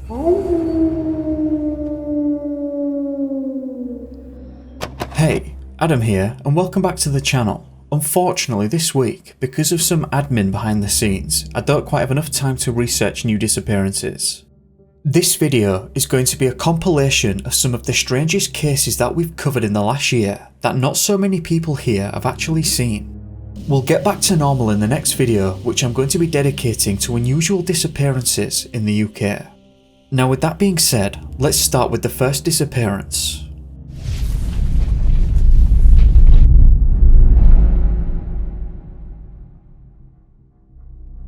Hey, Adam here, and welcome back to the channel. Unfortunately this week, because of some admin behind the scenes, I don't quite have enough time to research new disappearances. This video is going to be a compilation of some of the strangest cases that we've covered in the last year that not so many people here have actually seen. We'll get back to normal in the next video, which I'm going to be dedicating to unusual disappearances in the UK. Now with that being said, let's start with the first disappearance.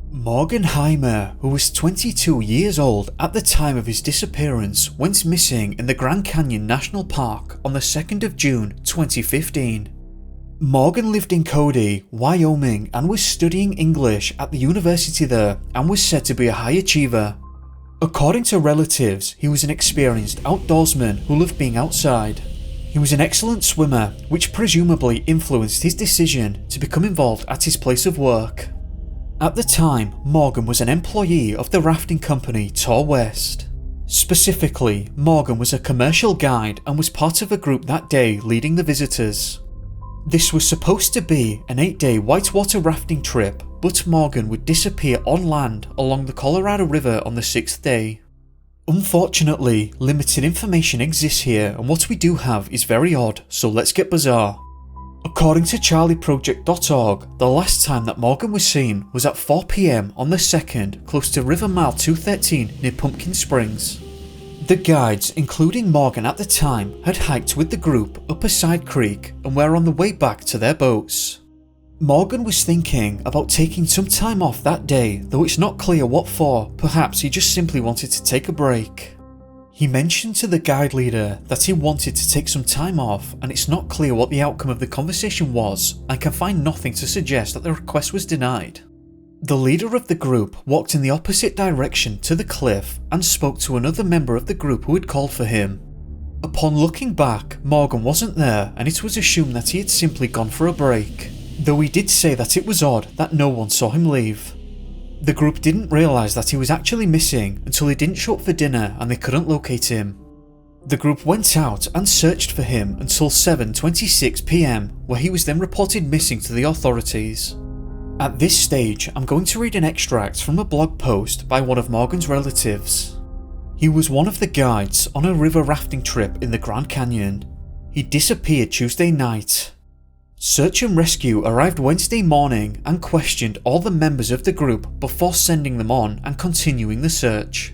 Morgan Heimer, who was 22 years old at the time of his disappearance, went missing in the Grand Canyon National Park on the 2nd of June 2015. Morgan lived in Cody, Wyoming and was studying English at the university there and was said to be a high achiever. According to relatives, he was an experienced outdoorsman who loved being outside. He was an excellent swimmer, which presumably influenced his decision to become involved at his place of work. At the time, Morgan was an employee of the rafting company Tour West. Specifically, Morgan was a commercial guide and was part of a group that day leading the visitors. This was supposed to be an 8-day whitewater rafting trip, but Morgan would disappear on land along the Colorado River on the 6th day. Unfortunately, limited information exists here and what we do have is very odd, so let's get bizarre. According to charlieproject.org, the last time that Morgan was seen was at 4 PM on the 2nd, close to River Mile 213 near Pumpkin Springs. The guides, including Morgan at the time, had hiked with the group up a side creek and were on the way back to their boats. Morgan was thinking about taking some time off that day, though it's not clear what for. Perhaps he just simply wanted to take a break. He mentioned to the guide leader that he wanted to take some time off, and it's not clear what the outcome of the conversation was and can find nothing to suggest that the request was denied. The leader of the group walked in the opposite direction to the cliff and spoke to another member of the group who had called for him. Upon looking back, Morgan wasn't there and it was assumed that he had simply gone for a break, though he did say that it was odd that no one saw him leave. The group didn't realise that he was actually missing until he didn't show up for dinner and they couldn't locate him. The group went out and searched for him until 7:26 PM, where he was then reported missing to the authorities. At this stage, I'm going to read an extract from a blog post by one of Morgan's relatives. He was one of the guides on a river rafting trip in the Grand Canyon. He disappeared Tuesday night. Search and rescue arrived Wednesday morning and questioned all the members of the group before sending them on and continuing the search.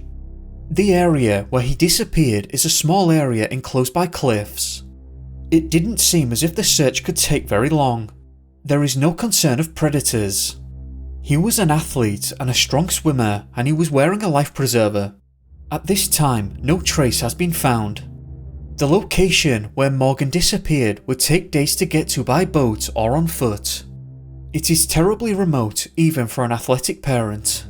The area where he disappeared is a small area enclosed by cliffs. It didn't seem as if the search could take very long. There is no concern of predators. He was an athlete and a strong swimmer, and he was wearing a life preserver. At this time, no trace has been found. The location where Morgan disappeared would take days to get to by boat or on foot. It is terribly remote even for an athletic parent.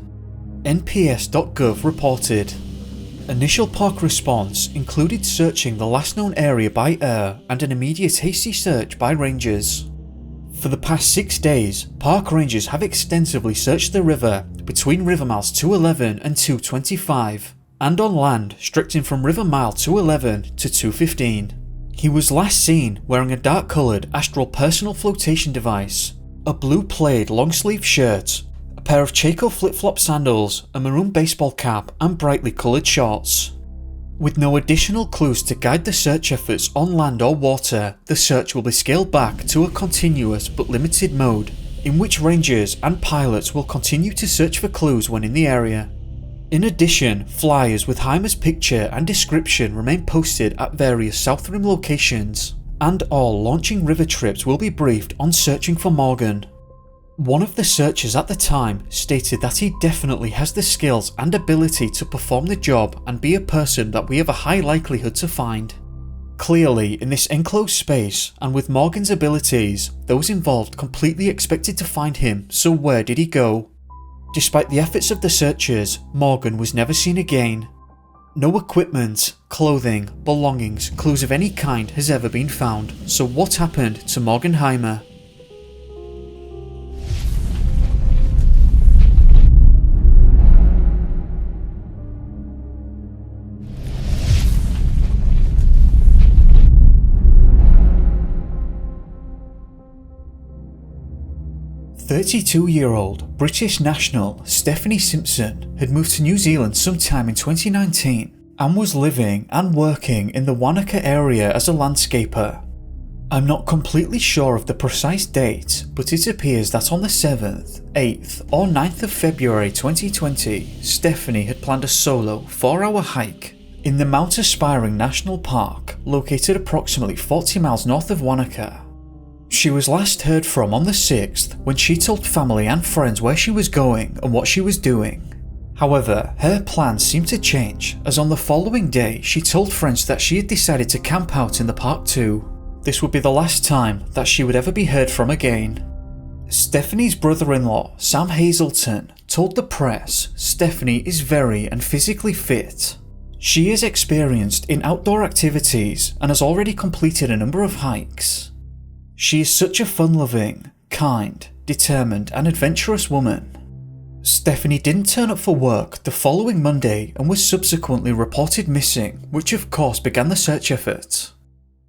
NPS.gov reported. Initial park response included searching the last known area by air and an immediate hasty search by rangers. For the past 6 days, park rangers have extensively searched the river between river miles 211 and 225, and on land stretching from river mile 211 to 215. He was last seen wearing a dark coloured Astral personal flotation device, a blue plaid long sleeve shirt, a pair of Chaco flip-flop sandals, a maroon baseball cap and brightly coloured shorts. With no additional clues to guide the search efforts on land or water, the search will be scaled back to a continuous but limited mode, in which rangers and pilots will continue to search for clues when in the area. In addition, flyers with Heimer's picture and description remain posted at various South Rim locations, and all launching river trips will be briefed on searching for Morgan. One of the searchers at the time stated that he definitely has the skills and ability to perform the job and be a person that we have a high likelihood to find. Clearly, in this enclosed space, and with Morgan's abilities, those involved completely expected to find him, so where did he go? Despite the efforts of the searchers, Morgan was never seen again. No equipment, clothing, belongings, clues of any kind has ever been found, so what happened to Morgan Heimer? 32-year-old British national Stephanie Simpson had moved to New Zealand sometime in 2019 and was living and working in the Wanaka area as a landscaper. I'm not completely sure of the precise date, but it appears that on the 7th, 8th or 9th of February 2020, Stephanie had planned a solo 4-hour hike in the Mount Aspiring National Park, located approximately 40 miles north of Wanaka. She was last heard from on the 6th when she told family and friends where she was going and what she was doing. However, her plans seemed to change, as on the following day she told friends that she had decided to camp out in the park too. This would be the last time that she would ever be heard from again. Stephanie's brother-in-law, Sam Hazelton, told the press Stephanie is very and physically fit. She is experienced in outdoor activities and has already completed a number of hikes. She is such a fun-loving, kind, determined and adventurous woman. Stephanie didn't turn up for work the following Monday and was subsequently reported missing, which of course began the search effort.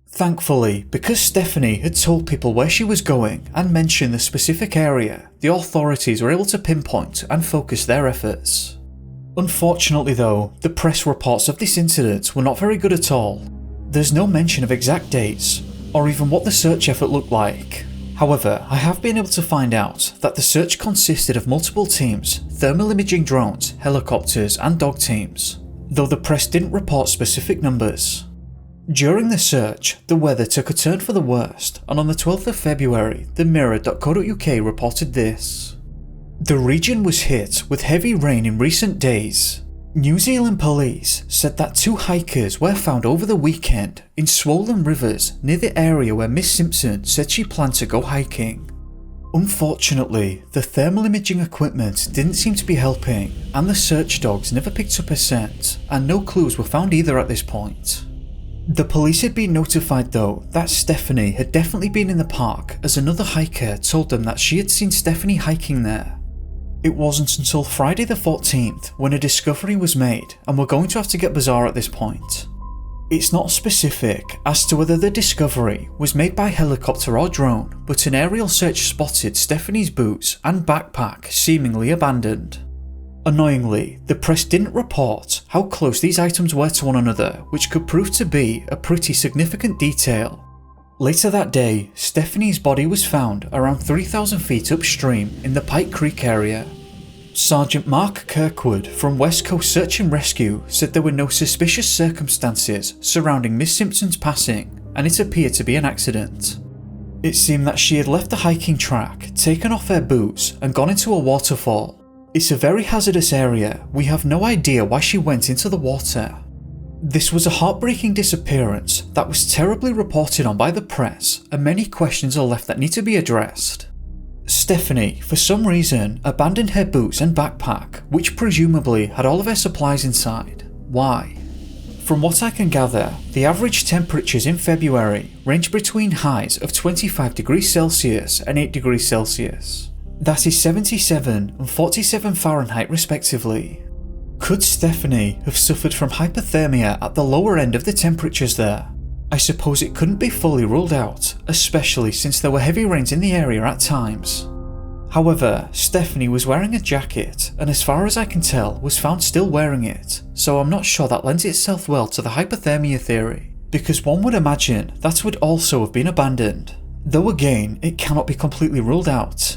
Thankfully, because Stephanie had told people where she was going and mentioned the specific area, the authorities were able to pinpoint and focus their efforts. Unfortunately though, the press reports of this incident were not very good at all. There's no mention of exact dates, or even what the search effort looked like. However, I have been able to find out that the search consisted of multiple teams, thermal imaging drones, helicopters and dog teams, though the press didn't report specific numbers. During the search, the weather took a turn for the worst, and on the 12th of February, the Mirror.co.uk reported this. The region was hit with heavy rain in recent days. New Zealand police said that 2 hikers were found over the weekend in swollen rivers near the area where Miss Simpson said she planned to go hiking. Unfortunately, the thermal imaging equipment didn't seem to be helping, and the search dogs never picked up a scent, and no clues were found either at this point. The police had been notified though that Stephanie had definitely been in the park, as another hiker told them that she had seen Stephanie hiking there. It wasn't until Friday the 14th when a discovery was made, and we're going to have to get bizarre at this point. It's not specific as to whether the discovery was made by helicopter or drone, but an aerial search spotted Stephanie's boots and backpack seemingly abandoned. Annoyingly, the press didn't report how close these items were to one another, which could prove to be a pretty significant detail. Later that day, Stephanie's body was found around 3,000 feet upstream in the Pike Creek area. Sergeant Mark Kirkwood from West Coast Search and Rescue said there were no suspicious circumstances surrounding Miss Simpson's passing, and it appeared to be an accident. It seemed that she had left the hiking track, taken off her boots and gone into a waterfall. It's a very hazardous area. We have no idea why she went into the water. This was a heartbreaking disappearance that was terribly reported on by the press, and many questions are left that need to be addressed. Stephanie, for some reason, abandoned her boots and backpack, which presumably had all of her supplies inside. Why? From what I can gather, the average temperatures in February range between highs of 25 degrees Celsius and 8 degrees Celsius. That is 77 and 47 Fahrenheit respectively. Could Stephanie have suffered from hypothermia at the lower end of the temperatures there? I suppose it couldn't be fully ruled out, especially since there were heavy rains in the area at times. However, Stephanie was wearing a jacket, and as far as I can tell was found still wearing it, so I'm not sure that lends itself well to the hypothermia theory, because one would imagine that would also have been abandoned, though again it cannot be completely ruled out.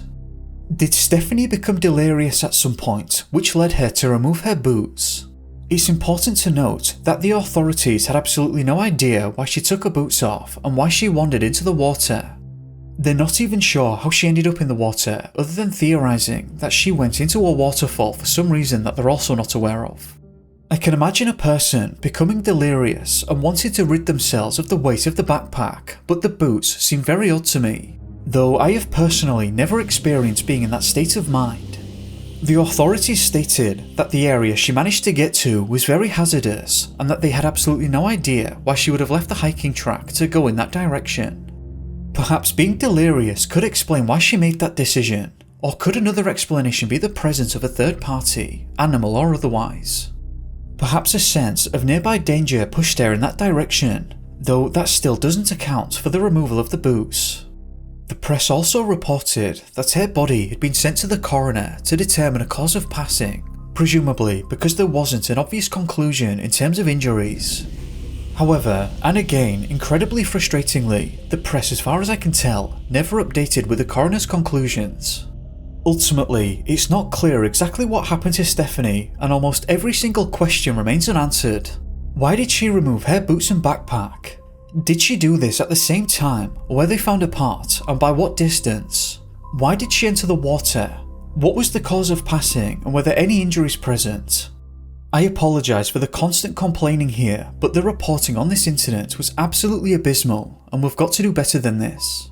Did Stephanie become delirious at some point, which led her to remove her boots? It's important to note that the authorities had absolutely no idea why she took her boots off and why she wandered into the water. They're not even sure how she ended up in the water, other than theorising that she went into a waterfall for some reason that they're also not aware of. I can imagine a person becoming delirious and wanting to rid themselves of the weight of the backpack, but the boots seem very odd to me, though I have personally never experienced being in that state of mind. The authorities stated that the area she managed to get to was very hazardous, and that they had absolutely no idea why she would have left the hiking track to go in that direction. Perhaps being delirious could explain why she made that decision, or could another explanation be the presence of a third party, animal or otherwise? Perhaps a sense of nearby danger pushed her in that direction, though that still doesn't account for the removal of the boots. The press also reported that her body had been sent to the coroner to determine a cause of passing, presumably because there wasn't an obvious conclusion in terms of injuries. However, and again incredibly frustratingly, the press, as far as I can tell, never updated with the coroner's conclusions. Ultimately, it's not clear exactly what happened to Stephanie, and almost every single question remains unanswered. Why did she remove her boots and backpack? Did she do this at the same time where they found apart, and by what distance? Why did she enter the water? What was the cause of passing, and were there any injuries present? I apologise for the constant complaining here, but the reporting on this incident was absolutely abysmal, and we've got to do better than this.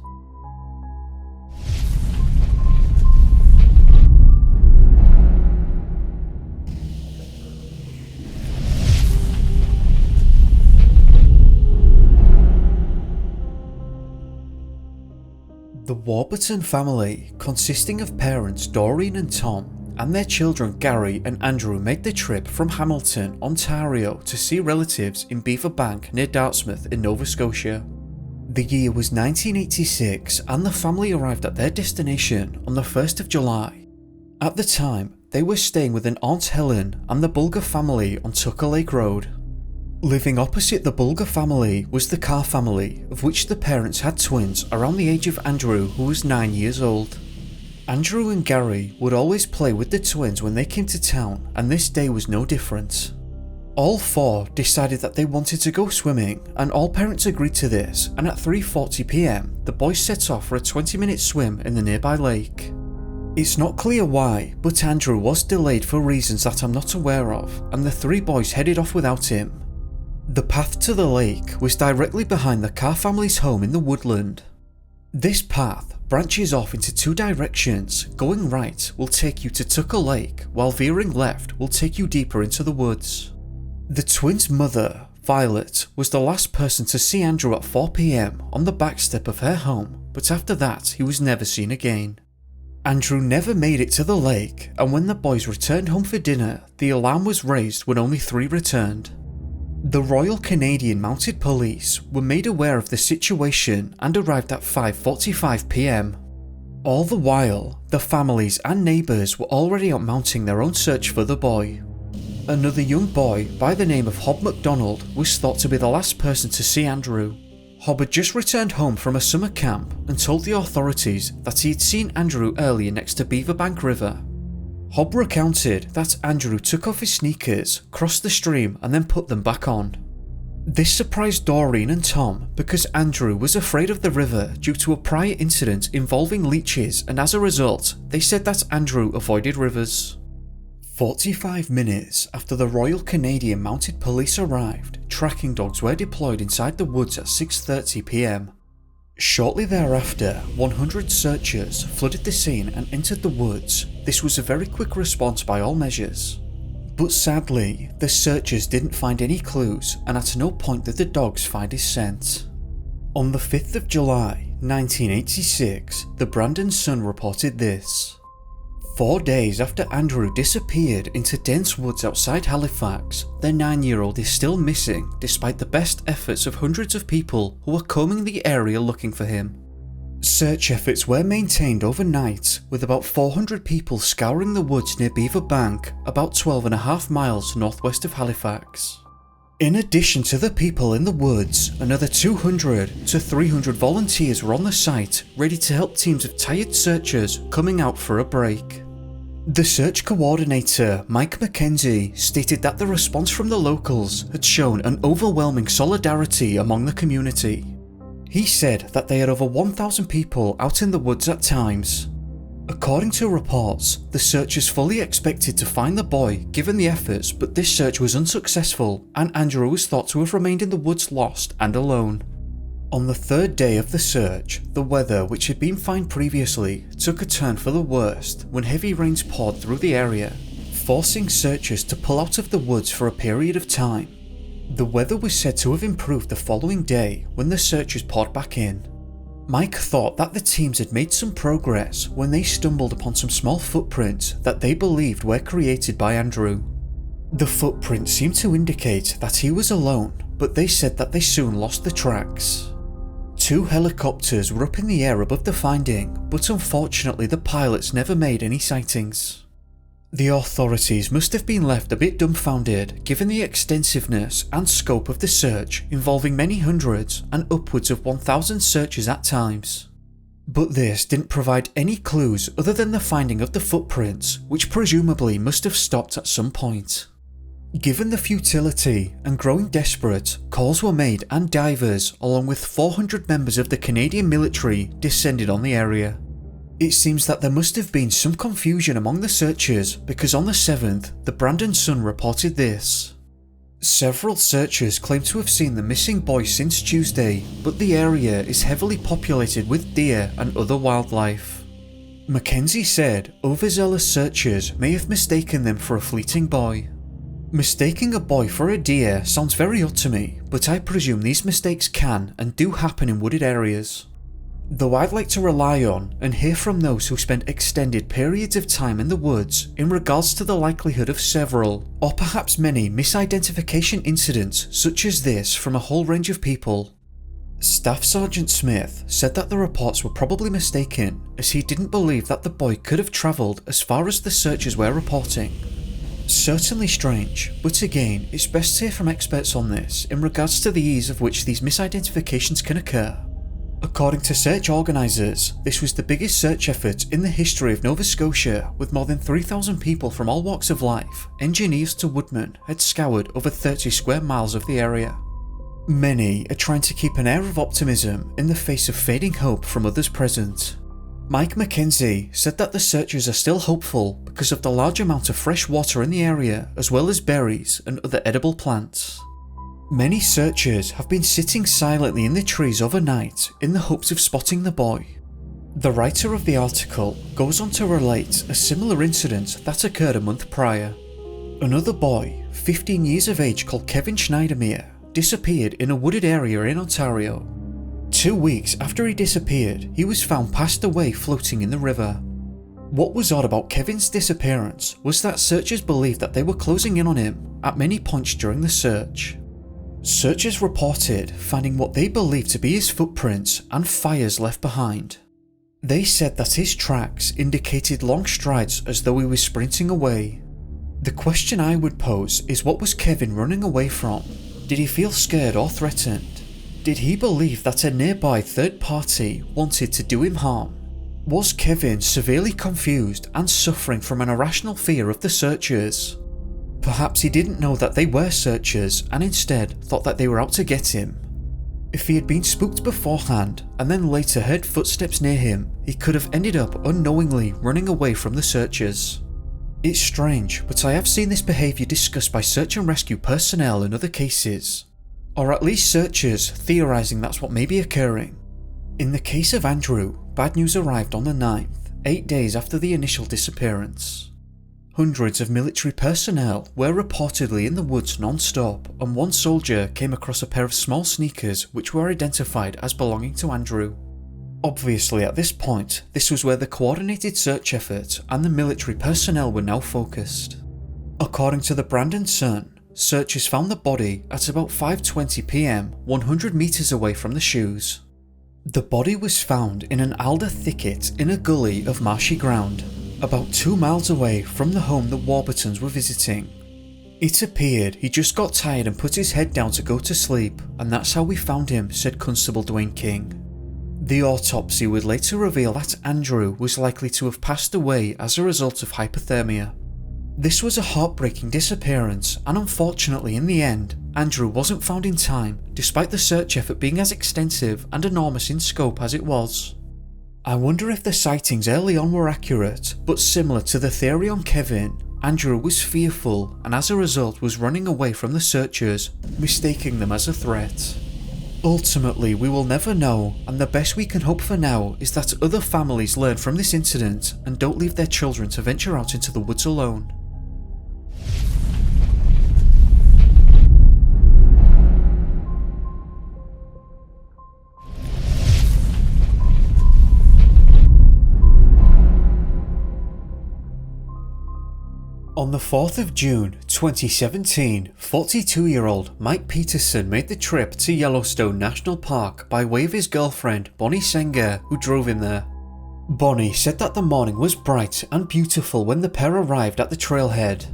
The Warburton family, consisting of parents Doreen and Tom, and their children Gary and Andrew, made the trip from Hamilton, Ontario to see relatives in Beaver Bank near Dartmouth in Nova Scotia. The year was 1986 and the family arrived at their destination on the 1st of July. At the time, they were staying with an Aunt Helen and the Bulger family on Tucker Lake Road. Living opposite the Bulger family was the Carr family, of which the parents had twins around the age of Andrew, who was 9 years old. Andrew and Gary would always play with the twins when they came to town, and this day was no different. All four decided that they wanted to go swimming, and all parents agreed to this, and at 3:40 PM the boys set off for a 20-minute swim in the nearby lake. It's not clear why, but Andrew was delayed for reasons that I'm not aware of, and the three boys headed off without him. The path to the lake was directly behind the Carr family's home in the woodland. This path branches off into two directions. Going right will take you to Tucker Lake, while veering left will take you deeper into the woods. The twins' mother, Violet, was the last person to see Andrew at 4 PM on the back step of her home, but after that he was never seen again. Andrew never made it to the lake, and when the boys returned home for dinner, the alarm was raised when only 3 returned. The Royal Canadian Mounted Police were made aware of the situation and arrived at 5:45 PM. All the while, the families and neighbours were already out mounting their own search for the boy. Another young boy by the name of Hob MacDonald was thought to be the last person to see Andrew. Hob had just returned home from a summer camp and told the authorities that he had seen Andrew earlier next to Beaverbank River. Hob recounted that Andrew took off his sneakers, crossed the stream and then put them back on. This surprised Doreen and Tom because Andrew was afraid of the river due to a prior incident involving leeches, and as a result, they said that Andrew avoided rivers. 45 minutes after the Royal Canadian Mounted Police arrived, tracking dogs were deployed inside the woods at 6:30 PM. Shortly thereafter, 100 searchers flooded the scene and entered the woods. This was a very quick response by all measures. But sadly, the searchers didn't find any clues, and at no point did the dogs find his scent. On the 5th of July, 1986, the Brandon Sun reported this. 4 days after Andrew disappeared into dense woods outside Halifax, their 9-year-old is still missing despite the best efforts of hundreds of people who were combing the area looking for him. Search efforts were maintained overnight, with about 400 people scouring the woods near Beaver Bank, about 12.5 miles northwest of Halifax. In addition to the people in the woods, another 200 to 300 volunteers were on the site, ready to help teams of tired searchers coming out for a break. The search coordinator, Mike McKenzie, stated that the response from the locals had shown an overwhelming solidarity among the community. He said that they had over 1,000 people out in the woods at times. According to reports, the searchers fully expected to find the boy given the efforts, but this search was unsuccessful and Andrew was thought to have remained in the woods lost and alone. On the 3rd day of the search, the weather, which had been fine previously, took a turn for the worst when heavy rains poured through the area, forcing searchers to pull out of the woods for a period of time. The weather was said to have improved the following day when the searchers poured back in. Mike thought that the teams had made some progress when they stumbled upon some small footprints that they believed were created by Andrew. The footprints seemed to indicate that he was alone, but they said that they soon lost the tracks. 2 helicopters were up in the air above the finding, but unfortunately the pilots never made any sightings. The authorities must have been left a bit dumbfounded given the extensiveness and scope of the search, involving many hundreds and upwards of 1,000 searches at times. But this didn't provide any clues other than the finding of the footprints, which presumably must have stopped at some point. Given the futility and growing desperate, calls were made and divers, along with 400 members of the Canadian military, descended on the area. It seems that there must have been some confusion among the searchers because on the 7th, the Brandon Sun reported this. Several searchers claim to have seen the missing boy since Tuesday, but the area is heavily populated with deer and other wildlife. Mackenzie said overzealous searchers may have mistaken them for a fleeting boy. Mistaking a boy for a deer sounds very odd to me, but I presume these mistakes can and do happen in wooded areas. Though I'd like to rely on and hear from those who spend extended periods of time in the woods in regards to the likelihood of several, or perhaps many, misidentification incidents such as this from a whole range of people. Staff Sergeant Smith said that the reports were probably mistaken, as he didn't believe that the boy could have travelled as far as the searchers were reporting. Certainly strange, but again, it's best to hear from experts on this in regards to the ease of which these misidentifications can occur. According to search organisers, this was the biggest search effort in the history of Nova Scotia, with more than 3,000 people from all walks of life, engineers to woodmen, had scoured over 30 square miles of the area. Many are trying to keep an air of optimism in the face of fading hope from others present. Mike Mackenzie said that the searchers are still hopeful because of the large amount of fresh water in the area, as well as berries and other edible plants. Many searchers have been sitting silently in the trees overnight in the hopes of spotting the boy. The writer of the article goes on to relate a similar incident that occurred a month prior. Another boy, 15 years of age, called Kevin Schneidermere, disappeared in a wooded area in Ontario. 2 weeks after he disappeared, he was found passed away floating in the river. What was odd about Kevin's disappearance was that searchers believed that they were closing in on him at many points during the search. Searchers reported finding what they believed to be his footprints and fires left behind. They said that his tracks indicated long strides as though he was sprinting away. The question I would pose is, what was Kevin running away from? Did he feel scared or threatened? Did he believe that a nearby third party wanted to do him harm? Was Kevin severely confused and suffering from an irrational fear of the searchers? Perhaps he didn't know that they were searchers and instead thought that they were out to get him. If he had been spooked beforehand and then later heard footsteps near him, he could have ended up unknowingly running away from the searchers. It's strange, but I have seen this behaviour discussed by search and rescue personnel in other cases, or at least searchers theorising that's what may be occurring. In the case of Andrew, bad news arrived on the 9th, 8 days after the initial disappearance. Hundreds of military personnel were reportedly in the woods non-stop, and one soldier came across a pair of small sneakers which were identified as belonging to Andrew. Obviously at this point, this was where the coordinated search effort and the military personnel were now focused. According to the Brandon Sun, searchers found the body at about 5:20 PM, 100 metres away from the shoes. The body was found in an alder thicket in a gully of marshy ground, about 2 miles away from the home the Warburtons were visiting. It appeared he just got tired and put his head down to go to sleep, and that's how we found him, said Constable Dwayne King. The autopsy would later reveal that Andrew was likely to have passed away as a result of hypothermia. This was a heartbreaking disappearance, and unfortunately in the end, Andrew wasn't found in time, despite the search effort being as extensive and enormous in scope as it was. I wonder if the sightings early on were accurate, but similar to the theory on Kevin, Andrew was fearful and as a result was running away from the searchers, mistaking them as a threat. Ultimately, we will never know, and the best we can hope for now is that other families learn from this incident and don't leave their children to venture out into the woods alone. On the 4th of June 2017, 42-year-old Mike Peterson made the trip to Yellowstone National Park by way of his girlfriend Bonnie Senger, who drove him there. Bonnie said that the morning was bright and beautiful when the pair arrived at the trailhead.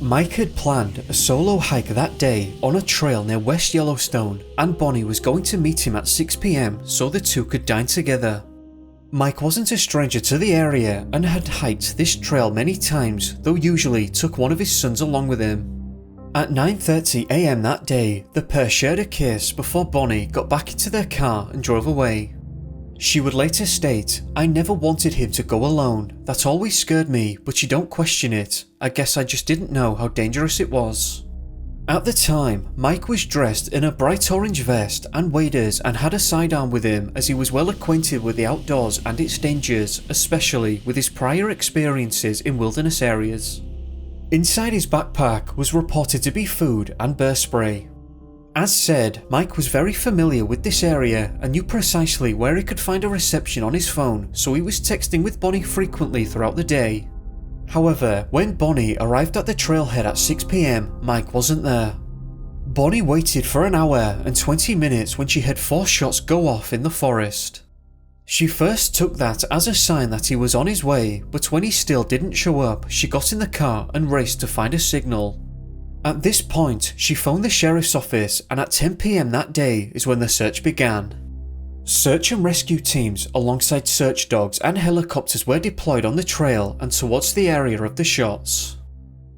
Mike had planned a solo hike that day on a trail near West Yellowstone, and Bonnie was going to meet him at 6 p.m. so the two could dine together. Mike wasn't a stranger to the area and had hiked this trail many times, though usually took one of his sons along with him. At 9:30 a.m. that day, the pair shared a kiss before Bonnie got back into their car and drove away. She would later state, "I never wanted him to go alone. That always scared me, but you don't question it. I guess I just didn't know how dangerous it was." At the time, Mike was dressed in a bright orange vest and waders and had a sidearm with him, as he was well acquainted with the outdoors and its dangers, especially with his prior experiences in wilderness areas. Inside his backpack was reported to be food and bear spray. As said, Mike was very familiar with this area and knew precisely where he could find a reception on his phone, so he was texting with Bonnie frequently throughout the day. However, when Bonnie arrived at the trailhead at 6 p.m, Mike wasn't there. Bonnie waited for an hour and 20 minutes when she heard 4 shots go off in the forest. She first took that as a sign that he was on his way, but when he still didn't show up, she got in the car and raced to find a signal. At this point, she phoned the sheriff's office, and at 10 p.m. that day is when the search began. Search and rescue teams alongside search dogs and helicopters were deployed on the trail and towards the area of the shots.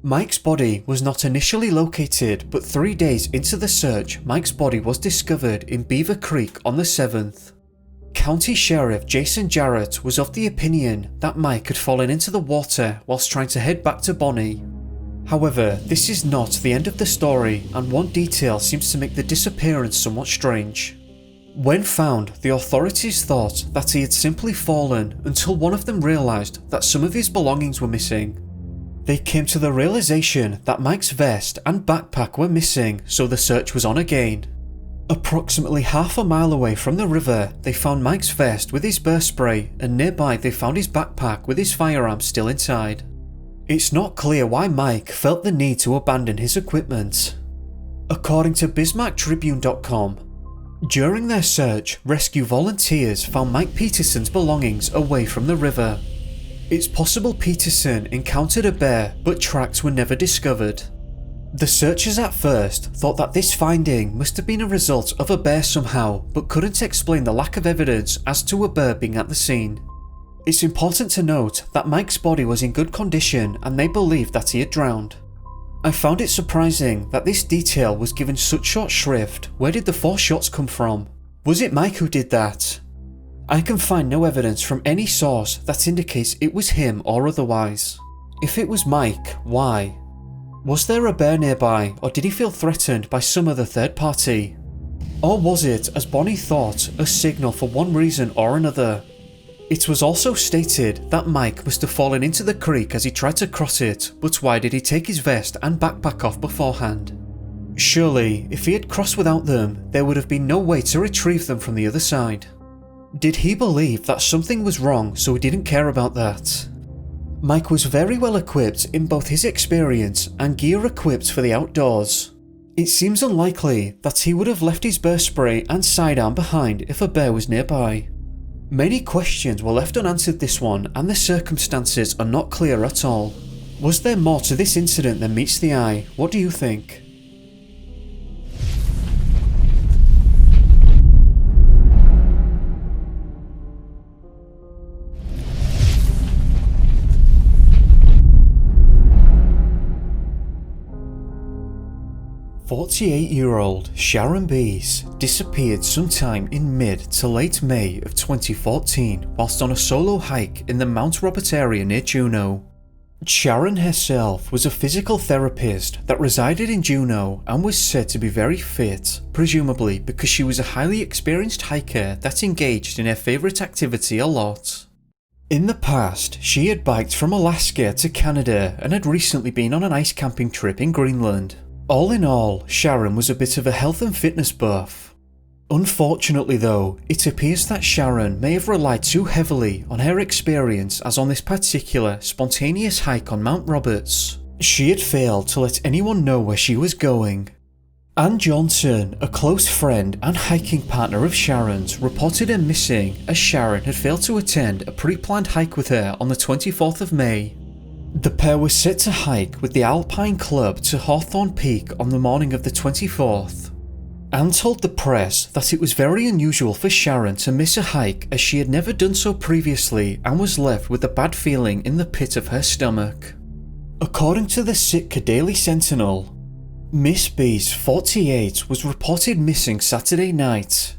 Mike's body was not initially located, but 3 days into the search, Mike's body was discovered in Beaver Creek on the 7th. County Sheriff Jason Jarrett was of the opinion that Mike had fallen into the water whilst trying to head back to Bonnie. However, this is not the end of the story, and one detail seems to make the disappearance somewhat strange. When found, the authorities thought that he had simply fallen until one of them realised that some of his belongings were missing. They came to the realisation that Mike's vest and backpack were missing, so the search was on again. Approximately half a mile away from the river, they found Mike's vest with his bear spray, and nearby they found his backpack with his firearm still inside. It's not clear why Mike felt the need to abandon his equipment. According to BismarckTribune.com, during their search, rescue volunteers found Mike Peterson's belongings away from the river. It's possible Peterson encountered a bear, but tracks were never discovered. The searchers at first thought that this finding must have been a result of a bear somehow, but couldn't explain the lack of evidence as to a bear being at the scene. It's important to note that Mike's body was in good condition and they believed that he had drowned. I found it surprising that this detail was given such short shrift. Where did the 4 shots come from? Was it Mike who did that? I can find no evidence from any source that indicates it was him or otherwise. If it was Mike, why? Was there a bear nearby, or did he feel threatened by some other third party? Or was it, as Bonnie thought, a signal for one reason or another? It was also stated that Mike must have fallen into the creek as he tried to cross it, but why did he take his vest and backpack off beforehand? Surely, if he had crossed without them, there would have been no way to retrieve them from the other side. Did he believe that something was wrong so he didn't care about that? Mike was very well equipped in both his experience and gear equipped for the outdoors. It seems unlikely that he would have left his bear spray and sidearm behind if a bear was nearby. Many questions were left unanswered this one, and the circumstances are not clear at all. Was there more to this incident than meets the eye? What do you think? "48-year-old Sharon Buis disappeared sometime in mid to late May of 2014 whilst on a solo hike in the Mount Robert area near Juneau. Sharon herself was a physical therapist that resided in Juneau and was said to be very fit, presumably because she was a highly experienced hiker that engaged in her favourite activity a lot. In the past, she had biked from Alaska to Canada and had recently been on an ice camping trip in Greenland. All in all, Sharon was a bit of a health and fitness buff. Unfortunately though, it appears that Sharon may have relied too heavily on her experience as on this particular spontaneous hike on Mount Roberts, She had failed to let anyone know where she was going. Ann Johnson, a close friend and hiking partner of Sharon's, reported her missing as Sharon had failed to attend a pre-planned hike with her on the 24th of May. The pair were set to hike with the Alpine Club to Hawthorne Peak on the morning of the 24th. Ann told the press that it was very unusual for Sharon to miss a hike as she had never done so previously and was left with a bad feeling in the pit of her stomach. According to the Sitka Daily Sentinel, Miss Buis, 48, was reported missing Saturday night.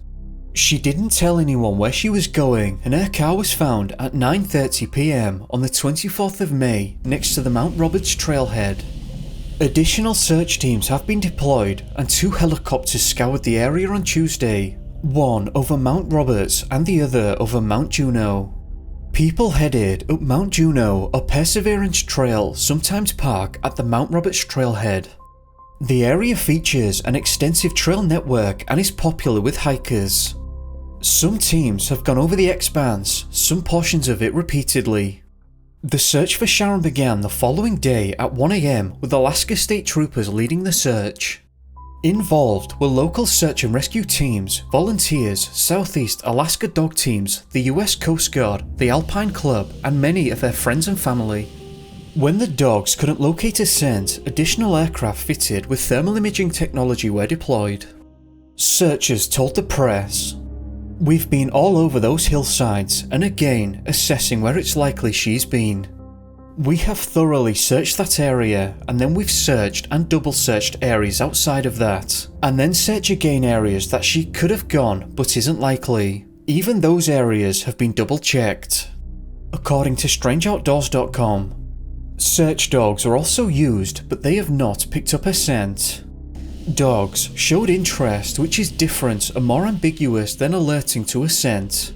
She didn't tell anyone where she was going and her car was found at 9:30 p.m. on the 24th of May next to the Mount Roberts trailhead. Additional search teams have been deployed and 2 helicopters scoured the area on Tuesday, one over Mount Roberts and the other over Mount Juneau. People headed up Mount Juneau or Perseverance Trail sometimes park at the Mount Roberts trailhead. The area features an extensive trail network and is popular with hikers. Some teams have gone over the expanse, some portions of it repeatedly. The search for Sharon began the following day at 1 a.m. with Alaska State Troopers leading the search. Involved were local search and rescue teams, volunteers, Southeast Alaska dog teams, the US Coast Guard, the Alpine Club, and many of their friends and family. When the dogs couldn't locate a scent, additional aircraft fitted with thermal imaging technology were deployed. Searchers told the press, "We've been all over those hillsides and again assessing where it's likely she's been. We have thoroughly searched that area and then we've searched and double searched areas outside of that, and then search again areas that she could have gone but isn't likely. Even those areas have been double checked." According to strangeoutdoors.com, search dogs are also used but they have not picked up a scent. Dogs showed interest, which is different and more ambiguous than alerting to a scent.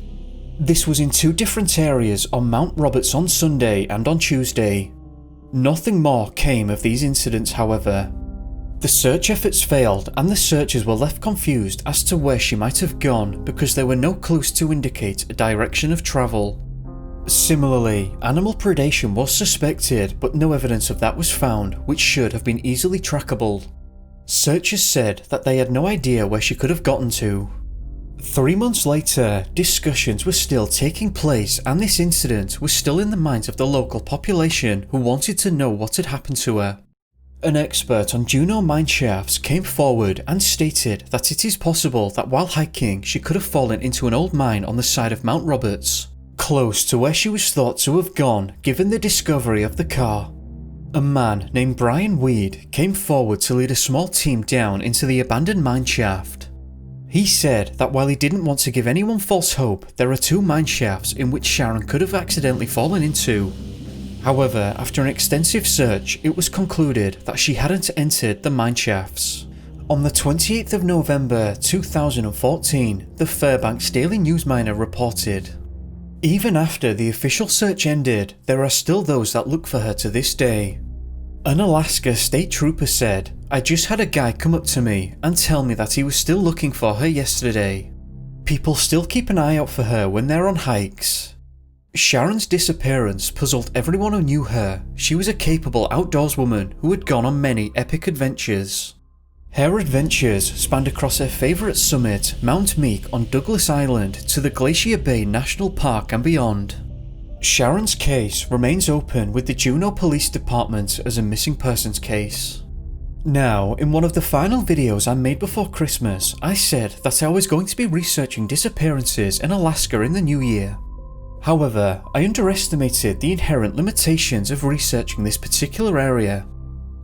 This was in 2 different areas on Mount Roberts on Sunday and on Tuesday. Nothing more came of these incidents, however. The search efforts failed and the searchers were left confused as to where she might have gone because there were no clues to indicate a direction of travel. Similarly, animal predation was suspected but no evidence of that was found, which should have been easily trackable. Searchers said that they had no idea where she could have gotten to. 3 months later, discussions were still taking place and this incident was still in the minds of the local population who wanted to know what had happened to her. An expert on Juneau mine shafts came forward and stated that it is possible that while hiking she could have fallen into an old mine on the side of Mount Roberts, close to where she was thought to have gone given the discovery of the car. A man named Brian Weed came forward to lead a small team down into the abandoned mine shaft. He said that while he didn't want to give anyone false hope, there are 2 mine shafts in which Sharon could have accidentally fallen into. However, after an extensive search, it was concluded that she hadn't entered the mine shafts. On the 28th of November 2014, the Fairbanks Daily News Miner reported, "Even after the official search ended, there are still those that look for her to this day. An Alaska State Trooper said, 'I just had a guy come up to me and tell me that he was still looking for her yesterday. People still keep an eye out for her when they're on hikes.'" Sharon's disappearance puzzled everyone who knew her. She was a capable outdoors woman who had gone on many epic adventures. Her adventures spanned across her favourite summit, Mount Meek on Douglas Island, to the Glacier Bay National Park and beyond. Sharon's case remains open with the Juneau Police Department as a missing persons case. Now, in one of the final videos I made before Christmas, I said that I was going to be researching disappearances in Alaska in the new year. However, I underestimated the inherent limitations of researching this particular area.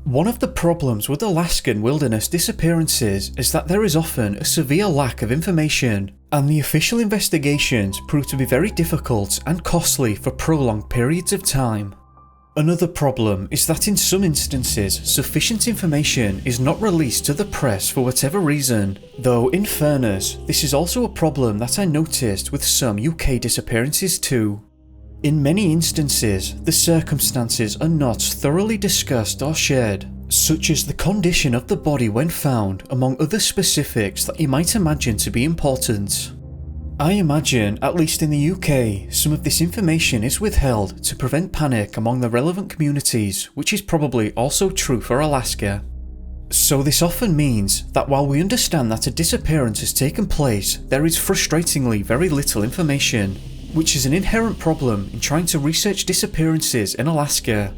One of the problems with Alaskan wilderness disappearances is that there is often a severe lack of information, and the official investigations prove to be very difficult and costly for prolonged periods of time. Another problem is that in some instances, sufficient information is not released to the press for whatever reason, though in fairness, this is also a problem that I noticed with some UK disappearances too. In many instances, the circumstances are not thoroughly discussed or shared, such as the condition of the body when found, among other specifics that you might imagine to be important. I imagine, at least in the UK, some of this information is withheld to prevent panic among the relevant communities, which is probably also true for Alaska. So this often means that while we understand that a disappearance has taken place, there is frustratingly very little information, which is an inherent problem in trying to research disappearances in Alaska.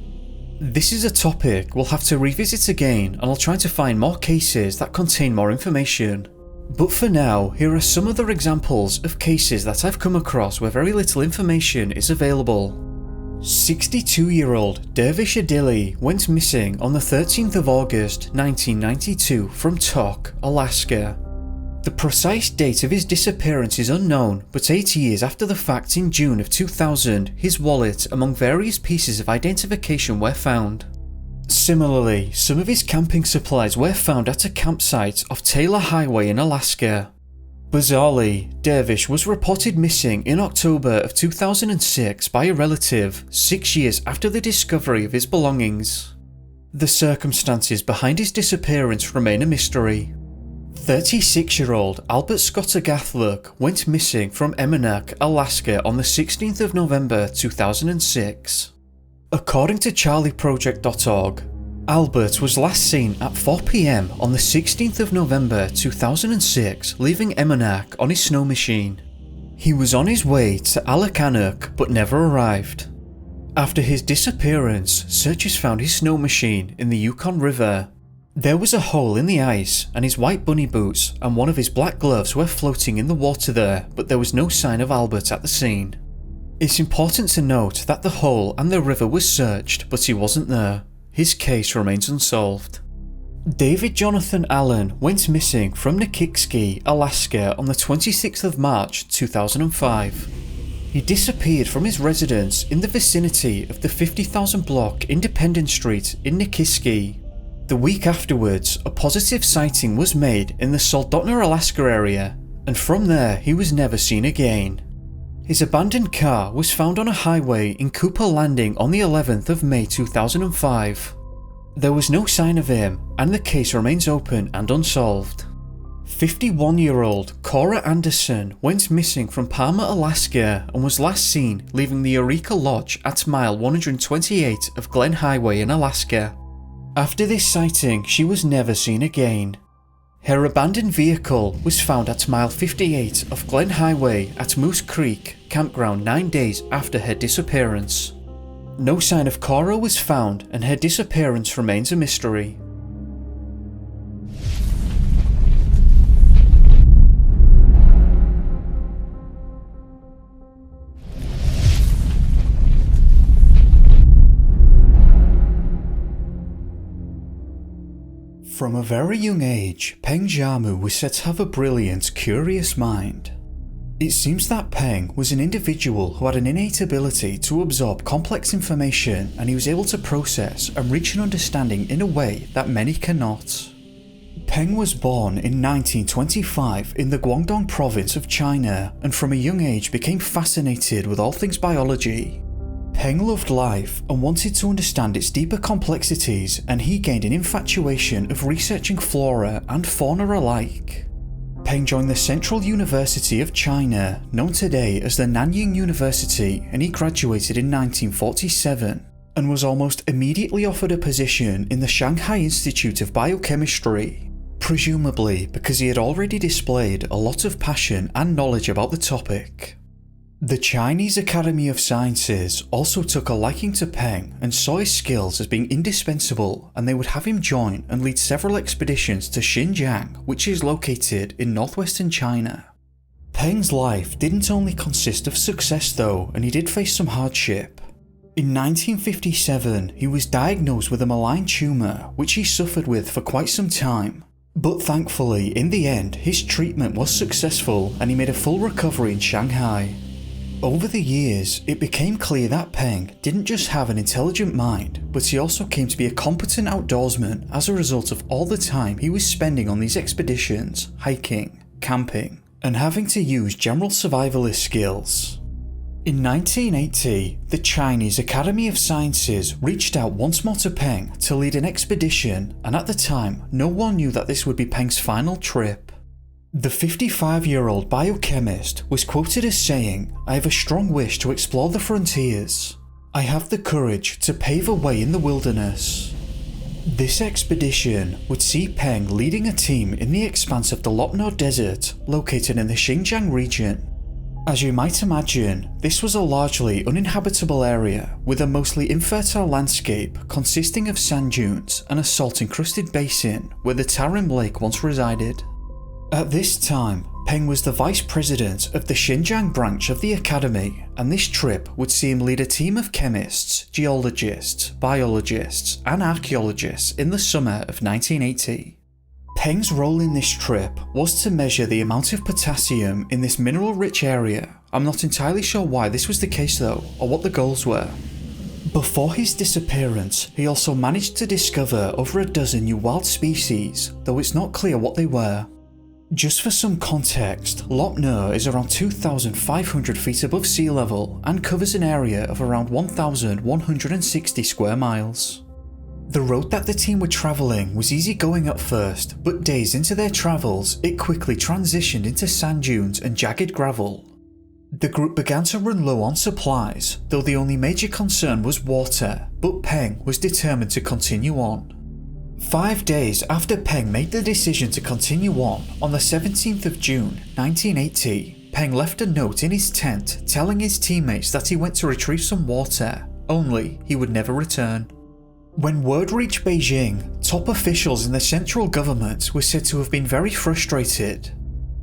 This is a topic we'll have to revisit again, and I'll try to find more cases that contain more information. But for now, here are some other examples of cases that I've come across where very little information is available. 62-year-old Dervish Adili went missing on the 13th of August 1992 from Tok, Alaska. The precise date of his disappearance is unknown, but 8 years after the fact in June of 2000, his wallet among various pieces of identification were found. Similarly, some of his camping supplies were found at a campsite off Taylor Highway in Alaska. Bizarrely, Dervish was reported missing in October of 2006 by a relative, 6 years after the discovery of his belongings. The circumstances behind his disappearance remain a mystery. 36-year-old Albert Scotter Gathluck went missing from Emmenak, Alaska on the 16th of November 2006. According to charlieproject.org, Albert was last seen at 4 PM on the 16th of November 2006 leaving Emmenak on his snow machine. He was on his way to Alakanuk but never arrived. After his disappearance, searchers found his snow machine in the Yukon River. There was a hole in the ice, and his white bunny boots and one of his black gloves were floating in the water there, but there was no sign of Albert at the scene. It's important to note that the hole and the river was searched, but he wasn't there. His case remains unsolved. David Jonathan Allen went missing from Nikiski, Alaska on the 26th of March 2005. He disappeared from his residence in the vicinity of the 50,000 block Independence Street in Nikiski. The week afterwards, a positive sighting was made in the Soldotna, Alaska area, and from there he was never seen again. His abandoned car was found on a highway in Cooper Landing on the 11th of May 2005. There was no sign of him, and the case remains open and unsolved. 51-year-old Cora Anderson went missing from Palmer, Alaska and was last seen leaving the Eureka Lodge at mile 128 of Glen Highway in Alaska. After this sighting, she was never seen again. Her abandoned vehicle was found at mile 58 of Glen Highway at Moose Creek Campground 9 days after her disappearance. No sign of Cora was found, and her disappearance remains a mystery. From a very young age, Peng Jiamu was said to have a brilliant, curious mind. It seems that Peng was an individual who had an innate ability to absorb complex information, and he was able to process and reach an understanding in a way that many cannot. Peng was born in 1925 in the Guangdong province of China, and from a young age became fascinated with all things biology. Peng loved life and wanted to understand its deeper complexities, and he gained an infatuation of researching flora and fauna alike. Peng joined the Central University of China, known today as the Nanyang University, and he graduated in 1947, and was almost immediately offered a position in the Shanghai Institute of Biochemistry, presumably because he had already displayed a lot of passion and knowledge about the topic. The Chinese Academy of Sciences also took a liking to Peng and saw his skills as being indispensable, and they would have him join and lead several expeditions to Xinjiang, which is located in northwestern China. Peng's life didn't only consist of success though, and he did face some hardship. In 1957, he was diagnosed with a malign tumour, which he suffered with for quite some time. But thankfully, in the end, his treatment was successful and he made a full recovery in Shanghai. Over the years, it became clear that Peng didn't just have an intelligent mind, but he also came to be a competent outdoorsman as a result of all the time he was spending on these expeditions, hiking, camping, and having to use general survivalist skills. In 1980, the Chinese Academy of Sciences reached out once more to Peng to lead an expedition, and at the time, no one knew that this would be Peng's final trip. The 55-year-old biochemist was quoted as saying, "I have a strong wish to explore the frontiers. I have the courage to pave a way in the wilderness." This expedition would see Peng leading a team in the expanse of the Lopno Desert, located in the Xinjiang region. As you might imagine, this was a largely uninhabitable area with a mostly infertile landscape consisting of sand dunes and a salt-encrusted basin where the Tarim Lake once resided. At this time, Peng was the vice president of the Xinjiang branch of the academy, and this trip would see him lead a team of chemists, geologists, biologists, and archaeologists in the summer of 1980. Peng's role in this trip was to measure the amount of potassium in this mineral-rich area. I'm not entirely sure why this was the case though, or what the goals were. Before his disappearance, he also managed to discover over a dozen new wild species, though it's not clear what they were. Just for some context, Lopno is around 2,500 feet above sea level and covers an area of around 1,160 square miles. The road that the team were travelling was easy going at first, but days into their travels, it quickly transitioned into sand dunes and jagged gravel. The group began to run low on supplies, though the only major concern was water, but Peng was determined to continue on. 5 days after Peng made the decision to continue on the 17th of June 1980, Peng left a note in his tent telling his teammates that he went to retrieve some water, only he would never return. When word reached Beijing, top officials in the central government were said to have been very frustrated.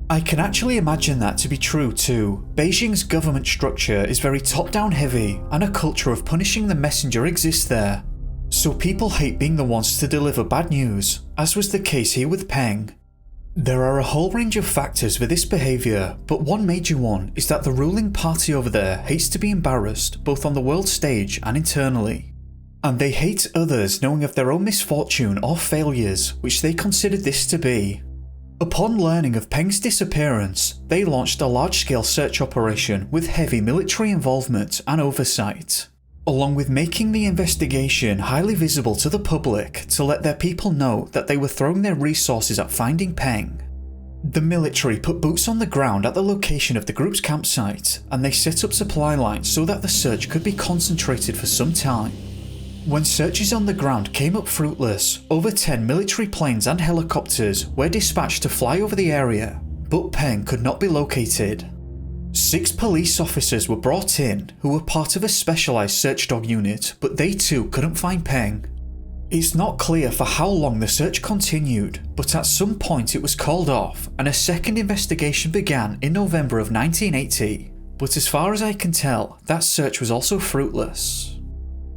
I can actually imagine that to be true too. Beijing's government structure is very top-down heavy, and a culture of punishing the messenger exists there. So people hate being the ones to deliver bad news, as was the case here with Peng. There are a whole range of factors for this behaviour, but one major one is that the ruling party over there hates to be embarrassed, both on the world stage and internally. And they hate others knowing of their own misfortune or failures, which they considered this to be. Upon learning of Peng's disappearance, they launched a large-scale search operation with heavy military involvement and oversight, along with making the investigation highly visible to the public to let their people know that they were throwing their resources at finding Peng. The military put boots on the ground at the location of the group's campsite, and they set up supply lines so that the search could be concentrated for some time. When searches on the ground came up fruitless, over 10 military planes and helicopters were dispatched to fly over the area, but Peng could not be located. 6 police officers were brought in who were part of a specialised search dog unit, but they too couldn't find Peng. It's not clear for how long the search continued, but at some point it was called off and a second investigation began in November of 1980, but as far as I can tell, that search was also fruitless.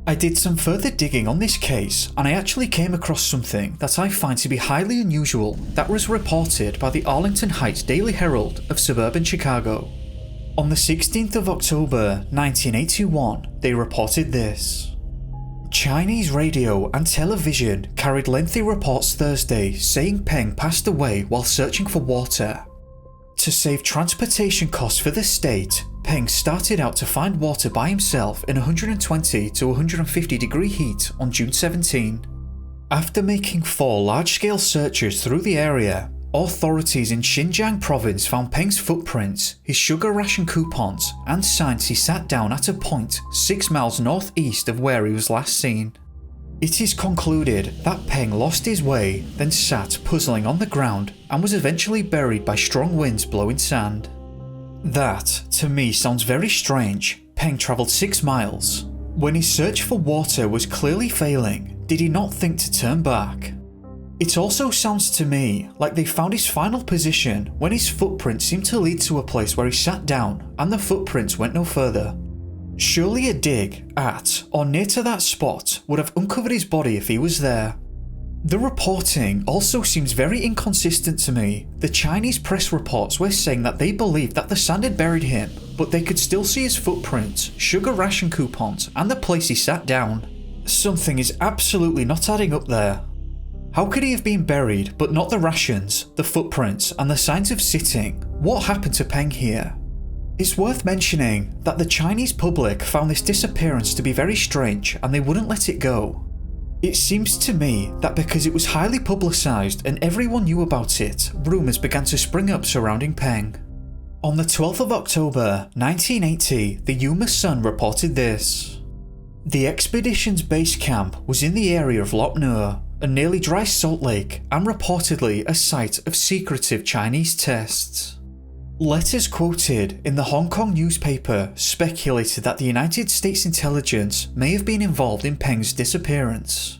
I did some further digging on this case, and I actually came across something that I find to be highly unusual that was reported by the Arlington Heights Daily Herald of suburban Chicago. On the 16th of October 1981, they reported this. Chinese radio and television carried lengthy reports Thursday saying Peng passed away while searching for water. To save transportation costs for the state, Peng started out to find water by himself in 120 to 150 degree heat on June 17. After making 4 large-scale searches through the area, authorities in Xinjiang province found Peng's footprints, his sugar ration coupons, and signs he sat down at a point 6 miles northeast of where he was last seen. It is concluded that Peng lost his way, then sat puzzling on the ground and was eventually buried by strong winds blowing sand. That, to me, sounds very strange. Peng travelled 6 miles. When his search for water was clearly failing, did he not think to turn back? It also sounds to me like they found his final position when his footprints seemed to lead to a place where he sat down and the footprints went no further. Surely a dig at or near to that spot would have uncovered his body if he was there. The reporting also seems very inconsistent to me. The Chinese press reports were saying that they believed that the sand had buried him, but they could still see his footprints, sugar ration coupons, and the place he sat down. Something is absolutely not adding up there. How could he have been buried, but not the rations, the footprints, and the signs of sitting? What happened to Peng here? It's worth mentioning that the Chinese public found this disappearance to be very strange and they wouldn't let it go. It seems to me that because it was highly publicised and everyone knew about it, rumours began to spring up surrounding Peng. On the 12th of October 1980, the Yuma Sun reported this. The expedition's base camp was in the area of Lop Nur, a nearly dry salt lake and reportedly a site of secretive Chinese tests. Letters quoted in the Hong Kong newspaper speculated that the United States intelligence may have been involved in Peng's disappearance.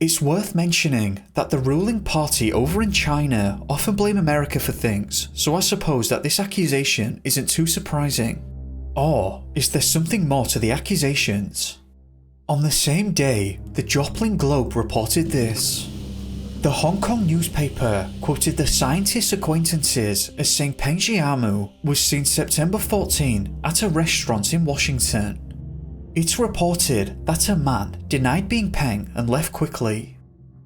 It's worth mentioning that the ruling party over in China often blame America for things, so I suppose that this accusation isn't too surprising. Or is there something more to the accusations? On the same day, the Joplin Globe reported this. The Hong Kong newspaper quoted the scientist's acquaintances as saying Peng Jiamu was seen September 14 at a restaurant in Washington. It's reported that a man denied being Peng and left quickly.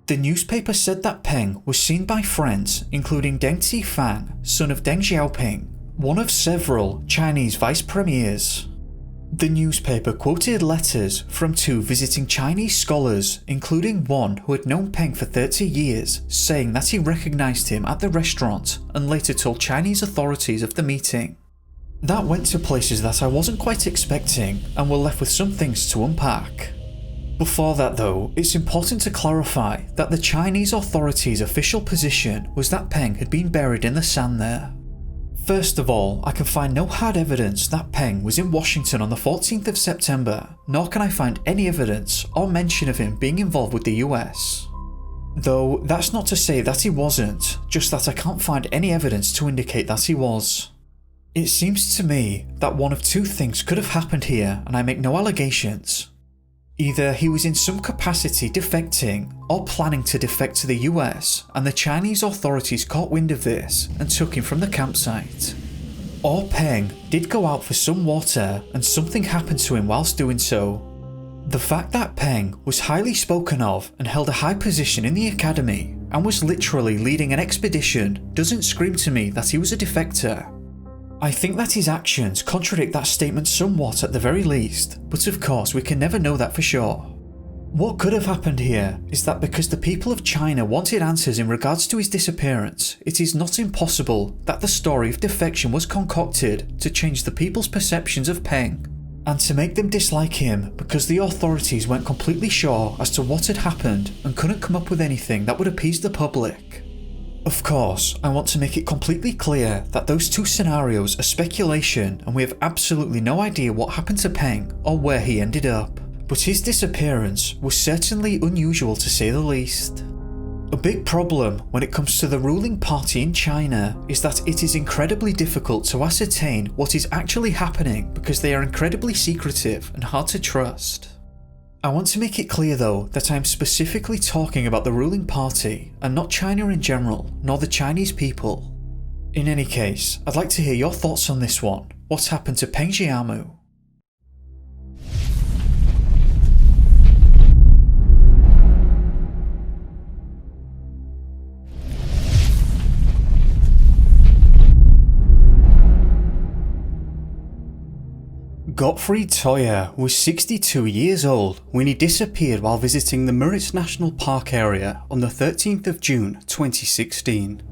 The newspaper said that Peng was seen by friends including Deng Xifang, son of Deng Xiaoping, one of several Chinese vice premiers. The newspaper quoted letters from 2 visiting Chinese scholars, including one who had known Peng for 30 years, saying that he recognised him at the restaurant and later told Chinese authorities of the meeting. That went to places that I wasn't quite expecting and were left with some things to unpack. Before that though, it's important to clarify that the Chinese authorities' official position was that Peng had been buried in the sand there. First of all, I can find no hard evidence that Peng was in Washington on the 14th of September, nor can I find any evidence or mention of him being involved with the US. Though that's not to say that he wasn't, just that I can't find any evidence to indicate that he was. It seems to me that one of 2 things could have happened here, and I make no allegations. Either he was in some capacity defecting or planning to defect to the US and the Chinese authorities caught wind of this and took him from the campsite. Or Peng did go out for some water and something happened to him whilst doing so. The fact that Peng was highly spoken of and held a high position in the academy and was literally leading an expedition doesn't scream to me that he was a defector. I think that his actions contradict that statement somewhat at the very least, but of course we can never know that for sure. What could have happened here is that because the people of China wanted answers in regards to his disappearance, it is not impossible that the story of defection was concocted to change the people's perceptions of Peng, and to make them dislike him because the authorities weren't completely sure as to what had happened and couldn't come up with anything that would appease the public. Of course, I want to make it completely clear that those 2 scenarios are speculation and we have absolutely no idea what happened to Peng or where he ended up, but his disappearance was certainly unusual to say the least. A big problem when it comes to the ruling party in China is that it is incredibly difficult to ascertain what is actually happening because they are incredibly secretive and hard to trust. I want to make it clear though that I am specifically talking about the ruling party and not China in general, nor the Chinese people. In any case, I'd like to hear your thoughts on this one. What happened to Peng Jiamu? Gottfried Teucher was 62 years old when he disappeared while visiting the Müritz National Park area on the 13th of June 2016.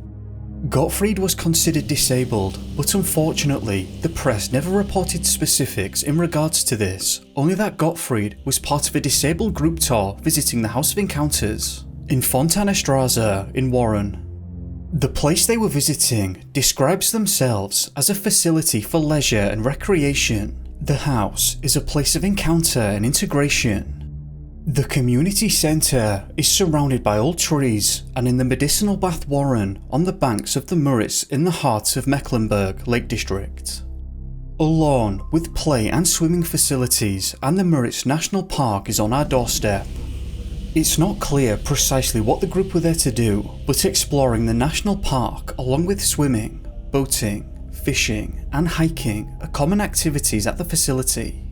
Gottfried was considered disabled, but unfortunately the press never reported specifics in regards to this, only that Gottfried was part of a disabled group tour visiting the House of Encounters in Fontana-Straße in Warren. The place they were visiting describes themselves as a facility for leisure and recreation. The house is a place of encounter and integration. The community centre is surrounded by old trees and in the medicinal bath Warren on the banks of the Müritz in the heart of Mecklenburg Lake District. A lawn with play and swimming facilities and the Müritz National Park is on our doorstep. It's not clear precisely what the group were there to do, but exploring the national park along with swimming, boating, fishing and hiking are common activities at the facility.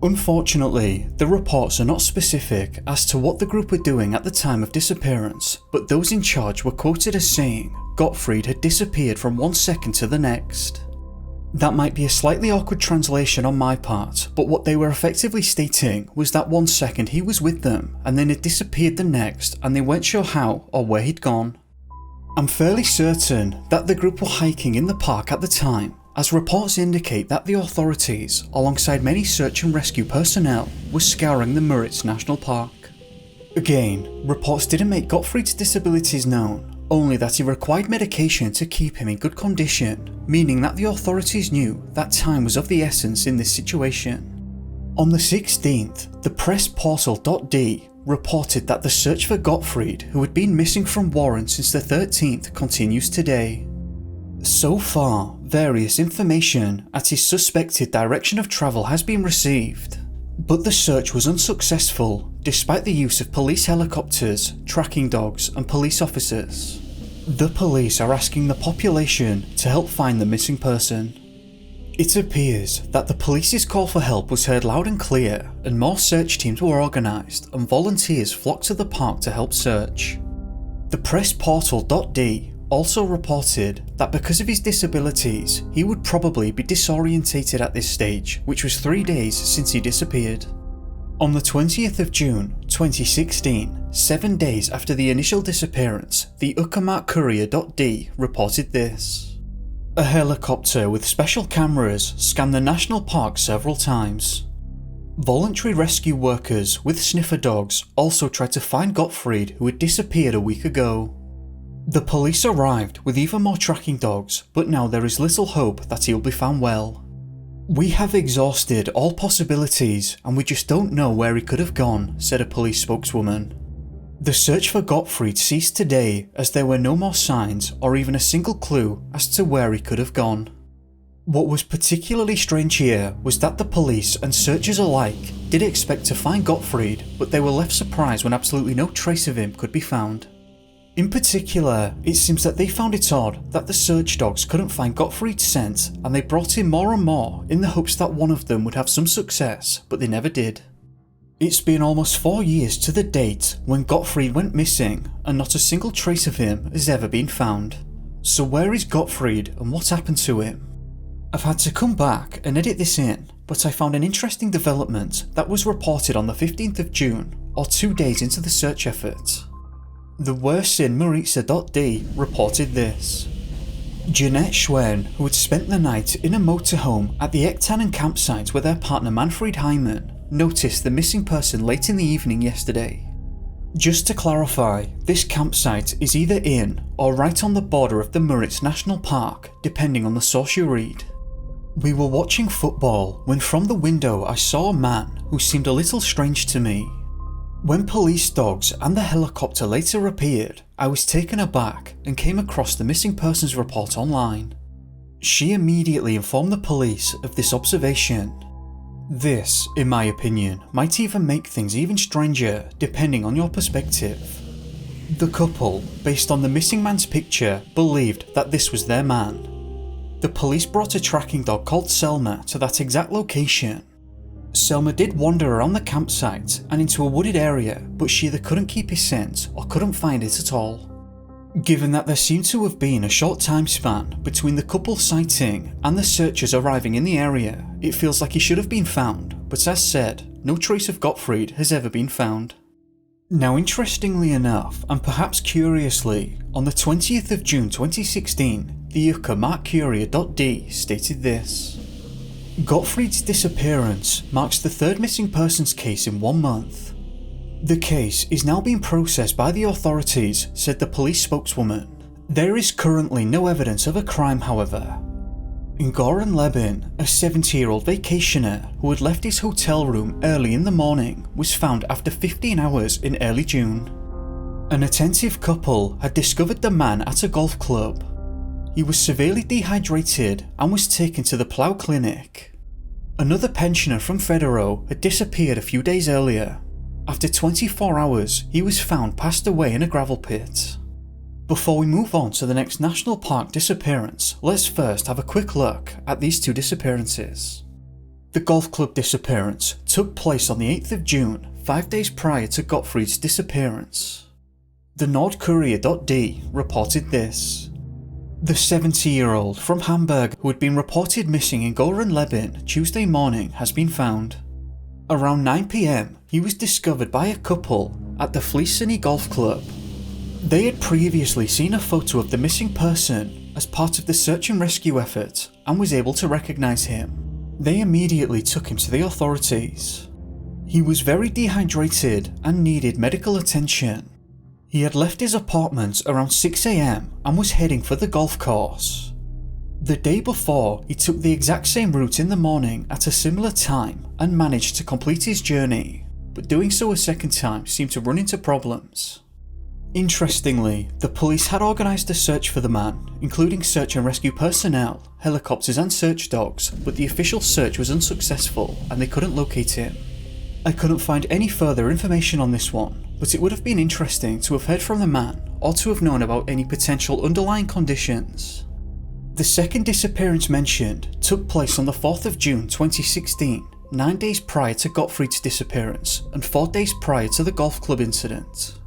Unfortunately, the reports are not specific as to what the group were doing at the time of disappearance, but those in charge were quoted as saying Gottfried had disappeared from one second to the next. That might be a slightly awkward translation on my part, but what they were effectively stating was that one second he was with them and then had disappeared the next, and they weren't sure how or where he'd gone. I'm fairly certain that the group were hiking in the park at the time, as reports indicate that the authorities, alongside many search and rescue personnel, were scouring the Müritz National Park. Again, reports didn't make Gottfried's disabilities known, only that he required medication to keep him in good condition, meaning that the authorities knew that time was of the essence in this situation. On the 16th, the press portal.d reported that the search for Gottfried, who had been missing from Warren since the 13th, continues today. So far, various information at his suspected direction of travel has been received, but the search was unsuccessful despite the use of police helicopters, tracking dogs and police officers. The police are asking the population to help find the missing person. It appears that the police's call for help was heard loud and clear, and more search teams were organised and volunteers flocked to the park to help search. The press portal.d also reported that because of his disabilities, he would probably be disorientated at this stage, which was 3 days since he disappeared. On the 20th of June 2016, 7 days after the initial disappearance, the Uckermark-Courier.d reported this. A helicopter with special cameras scanned the national park several times. Voluntary rescue workers with sniffer dogs also tried to find Gottfried, who had disappeared a week ago. The police arrived with even more tracking dogs, but now there is little hope that he will be found well. "We have exhausted all possibilities and we just don't know where he could have gone," said a police spokeswoman. The search for Gottfried ceased today as there were no more signs or even a single clue as to where he could have gone. What was particularly strange here was that the police and searchers alike did expect to find Gottfried, but they were left surprised when absolutely no trace of him could be found. In particular, it seems that they found it odd that the search dogs couldn't find Gottfried's scent, and they brought in more and more in the hopes that one of them would have some success, but they never did. It's been almost 4 years to the date when Gottfried went missing, and not a single trace of him has ever been found. So where is Gottfried and what happened to him? I've had to come back and edit this in, but I found an interesting development that was reported on the 15th of June, or 2 days into the search effort. The Worsin Maritza.d reported this. Jeanette Schwen, who had spent the night in a motorhome at the Ektannen campsite with her partner Manfred Heimer, noticed the missing person late in the evening yesterday. Just to clarify, this campsite is either in or right on the border of the Müritz National Park, depending on the source you read. We were watching football when from the window I saw a man who seemed a little strange to me. When police dogs and the helicopter later appeared, I was taken aback and came across the missing persons report online. She immediately informed the police of this observation. This, in my opinion, might even make things even stranger depending on your perspective. The couple, based on the missing man's picture, believed that this was their man. The police brought a tracking dog called Selma to that exact location. Selma did wander around the campsite and into a wooded area, but she either couldn't keep his scent or couldn't find it at all. Given that there seemed to have been a short time span between the couple's sighting and the searchers arriving in the area, it feels like he should have been found, but as said, no trace of Gottfried has ever been found. Now interestingly enough, and perhaps curiously, on the 20th of June 2016, the Uckermark-Courier.d stated this. Gottfried's disappearance marks the third missing persons case in 1 month. The case is now being processed by the authorities, said the police spokeswoman. There is currently no evidence of a crime, however. Goran Lebin, a 70-year-old vacationer who had left his hotel room early in the morning, was found after 15 hours in early June. An attentive couple had discovered the man at a golf club. He was severely dehydrated and was taken to the Plough Clinic. Another pensioner from Federo had disappeared a few days earlier. After 24 hours, he was found passed away in a gravel pit. Before we move on to the next national park disappearance, let's first have a quick look at these two disappearances. The golf club disappearance took place on the 8th of June, 5 days prior to Gottfried's disappearance. The Nordcourier.d reported this. The 70-year-old from Hamburg who had been reported missing in Goren-Leben Tuesday morning has been found. Around 9 PM, he was discovered by a couple at the Fließeni Golf Club. They had previously seen a photo of the missing person as part of the search and rescue effort and was able to recognise him. They immediately took him to the authorities. He was very dehydrated and needed medical attention. He had left his apartment around 6 AM and was heading for the golf course. The day before, he took the exact same route in the morning at a similar time and managed to complete his journey, but doing so a second time seemed to run into problems. Interestingly, the police had organised a search for the man, including search and rescue personnel, helicopters and search dogs, but the official search was unsuccessful and they couldn't locate him. I couldn't find any further information on this one, but it would have been interesting to have heard from the man or to have known about any potential underlying conditions. The second disappearance mentioned took place on the 4th of June 2016, 9 days prior to Gottfried's disappearance and 4 days prior to the golf club incident.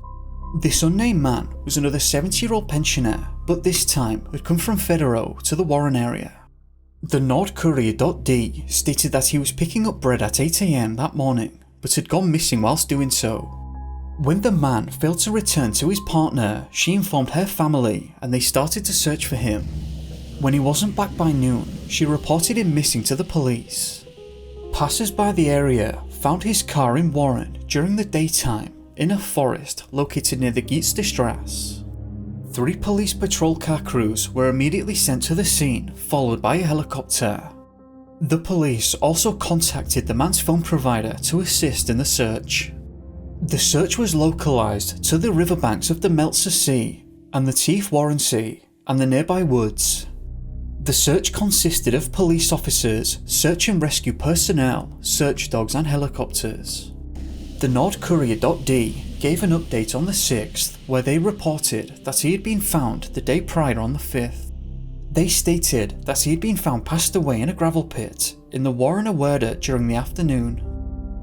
This unnamed man was another 70-year-old pensioner, but this time had come from Federow to the Warren area. The Nordcourier.d stated that he was picking up bread at 8 AM that morning, but had gone missing whilst doing so. When the man failed to return to his partner, she informed her family and they started to search for him. When he wasn't back by noon, she reported him missing to the police. Passers by the area found his car in Warren during the daytime in a forest located near the Geetstestrasse. 3 police patrol car crews were immediately sent to the scene, followed by a helicopter. The police also contacted the man's phone provider to assist in the search. The search was localised to the riverbanks of the Meltzer Sea and the Tief Warren Sea and the nearby woods. The search consisted of police officers, search and rescue personnel, search dogs and helicopters. The Nordcourier.d gave an update on the 6th where they reported that he had been found the day prior on the 5th. They stated that he had been found passed away in a gravel pit in the Warren Awerda during the afternoon.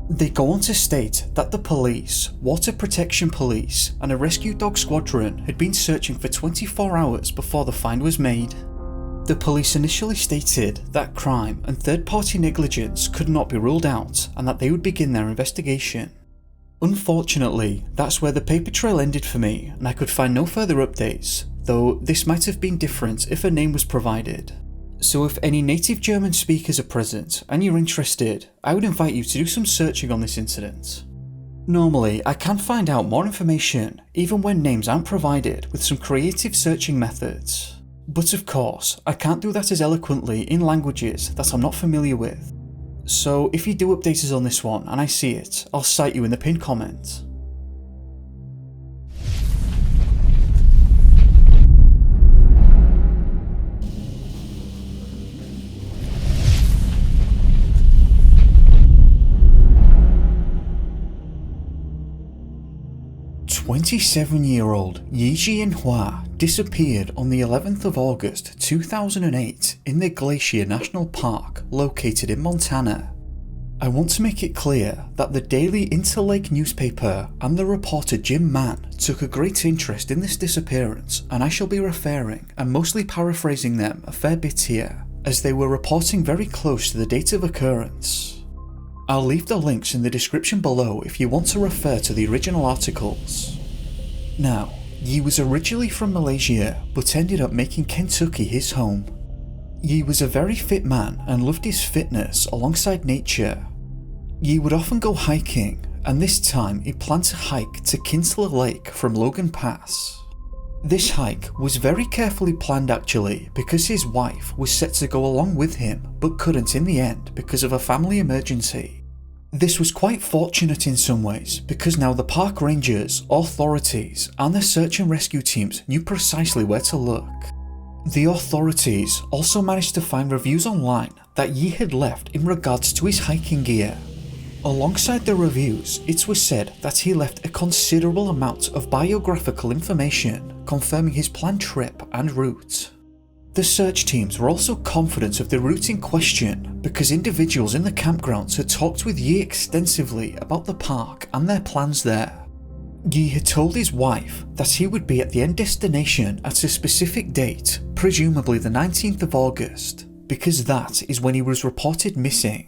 They go on to state that the police, water protection police and a rescue dog squadron had been searching for 24 hours before the find was made. The police initially stated that crime and third-party negligence could not be ruled out and that they would begin their investigation. Unfortunately, that's where the paper trail ended for me and I could find no further updates, though this might have been different if a name was provided. So if any native German speakers are present and you're interested, I would invite you to do some searching on this incident. Normally, I can find out more information even when names aren't provided with some creative searching methods. But of course, I can't do that as eloquently in languages that I'm not familiar with. So if you do update us on this one and I see it, I'll cite you in the pinned comment. "27-year-old Yi-Jien Hwa disappeared on the 11th of August 2008 in the Glacier National Park located in Montana. I want to make it clear that the Daily Interlake newspaper and the reporter Jim Mann took a great interest in this disappearance, and I shall be referring and mostly paraphrasing them a fair bit here, as they were reporting very close to the date of occurrence. I'll leave the links in the description below if you want to refer to the original articles. Now, Yi was originally from Malaysia but ended up making Kentucky his home. Yi was a very fit man and loved his fitness alongside nature. Yi would often go hiking, and this time he planned to hike to Kinsler Lake from Logan Pass. This hike was very carefully planned actually, because his wife was set to go along with him but couldn't in the end because of a family emergency. This was quite fortunate in some ways, because now the park rangers, authorities and the search and rescue teams knew precisely where to look. The authorities also managed to find reviews online that Yi had left in regards to his hiking gear. Alongside the reviews, it was said that he left a considerable amount of biographical information confirming his planned trip and route. The search teams were also confident of the route in question because individuals in the campgrounds had talked with Yi extensively about the park and their plans there. Yi had told his wife that he would be at the end destination at a specific date, presumably the 19th of August, because that is when he was reported missing.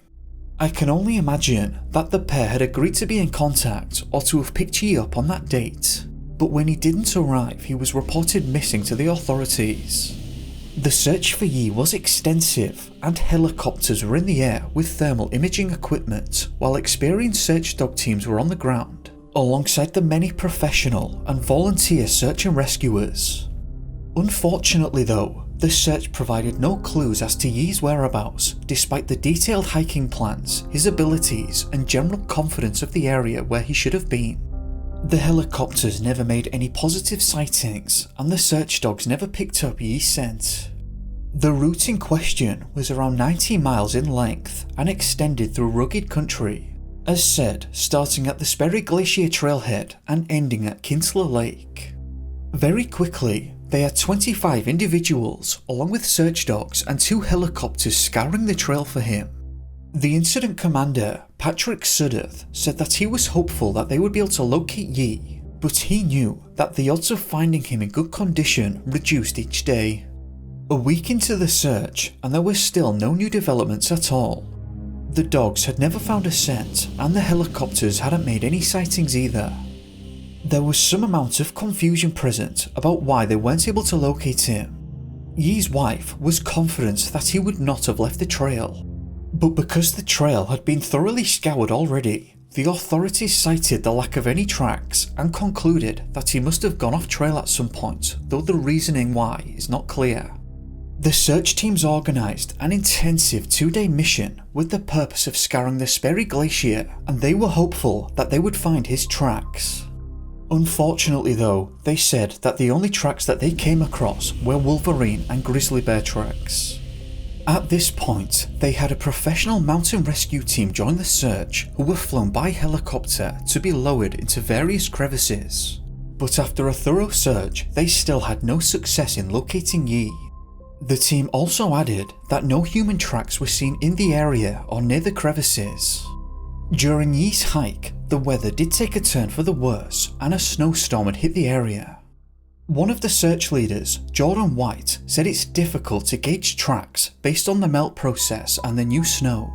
I can only imagine that the pair had agreed to be in contact or to have picked Yi up on that date, but when he didn't arrive, he was reported missing to the authorities. The search for Yi was extensive, and helicopters were in the air with thermal imaging equipment, while experienced search dog teams were on the ground, alongside the many professional and volunteer search and rescuers. Unfortunately though, the search provided no clues as to Yi's whereabouts, despite the detailed hiking plans, his abilities, and general confidence of the area where he should have been. The helicopters never made any positive sightings, and the search dogs never picked up Yi's scent. The route in question was around 90 miles in length and extended through rugged country, as said, starting at the Sperry Glacier trailhead and ending at Kinsler Lake. Very quickly, they had 25 individuals, along with search dogs and 2 helicopters scouring the trail for him. The incident commander, Patrick Sudduth, said that he was hopeful that they would be able to locate Yi, but he knew that the odds of finding him in good condition reduced each day. A week into the search, and there were still no new developments at all. The dogs had never found a scent, and the helicopters hadn't made any sightings either. There was some amount of confusion present about why they weren't able to locate him. Yi's wife was confident that he would not have left the trail, but because the trail had been thoroughly scoured already, the authorities cited the lack of any tracks and concluded that he must have gone off trail at some point, though the reasoning why is not clear. The search teams organised an intensive 2-day mission with the purpose of scouring the Sperry Glacier, and they were hopeful that they would find his tracks. Unfortunately though, they said that the only tracks that they came across were wolverine and grizzly bear tracks. At this point, they had a professional mountain rescue team join the search who were flown by helicopter to be lowered into various crevices, but after a thorough search, they still had no success in locating Yi. The team also added that no human tracks were seen in the area or near the crevices. During Yi's hike, the weather did take a turn for the worse and a snowstorm had hit the area. One of the search leaders, Jordan White, said it's difficult to gauge tracks based on the melt process and the new snow.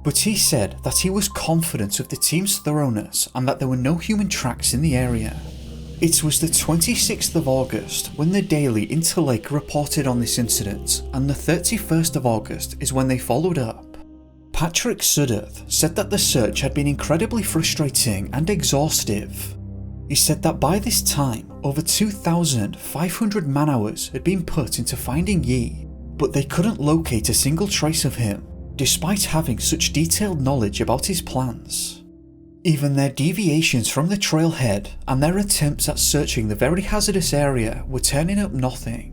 But he said that he was confident of the team's thoroughness and that there were no human tracks in the area. It was the 26th of August when the Daily Interlake reported on this incident, and the 31st of August is when they followed up. Patrick Sudduth said that the search had been incredibly frustrating and exhaustive. He said that by this time, over 2,500 man-hours had been put into finding Yi, but they couldn't locate a single trace of him, despite having such detailed knowledge about his plans. Even their deviations from the trailhead and their attempts at searching the very hazardous area were turning up nothing.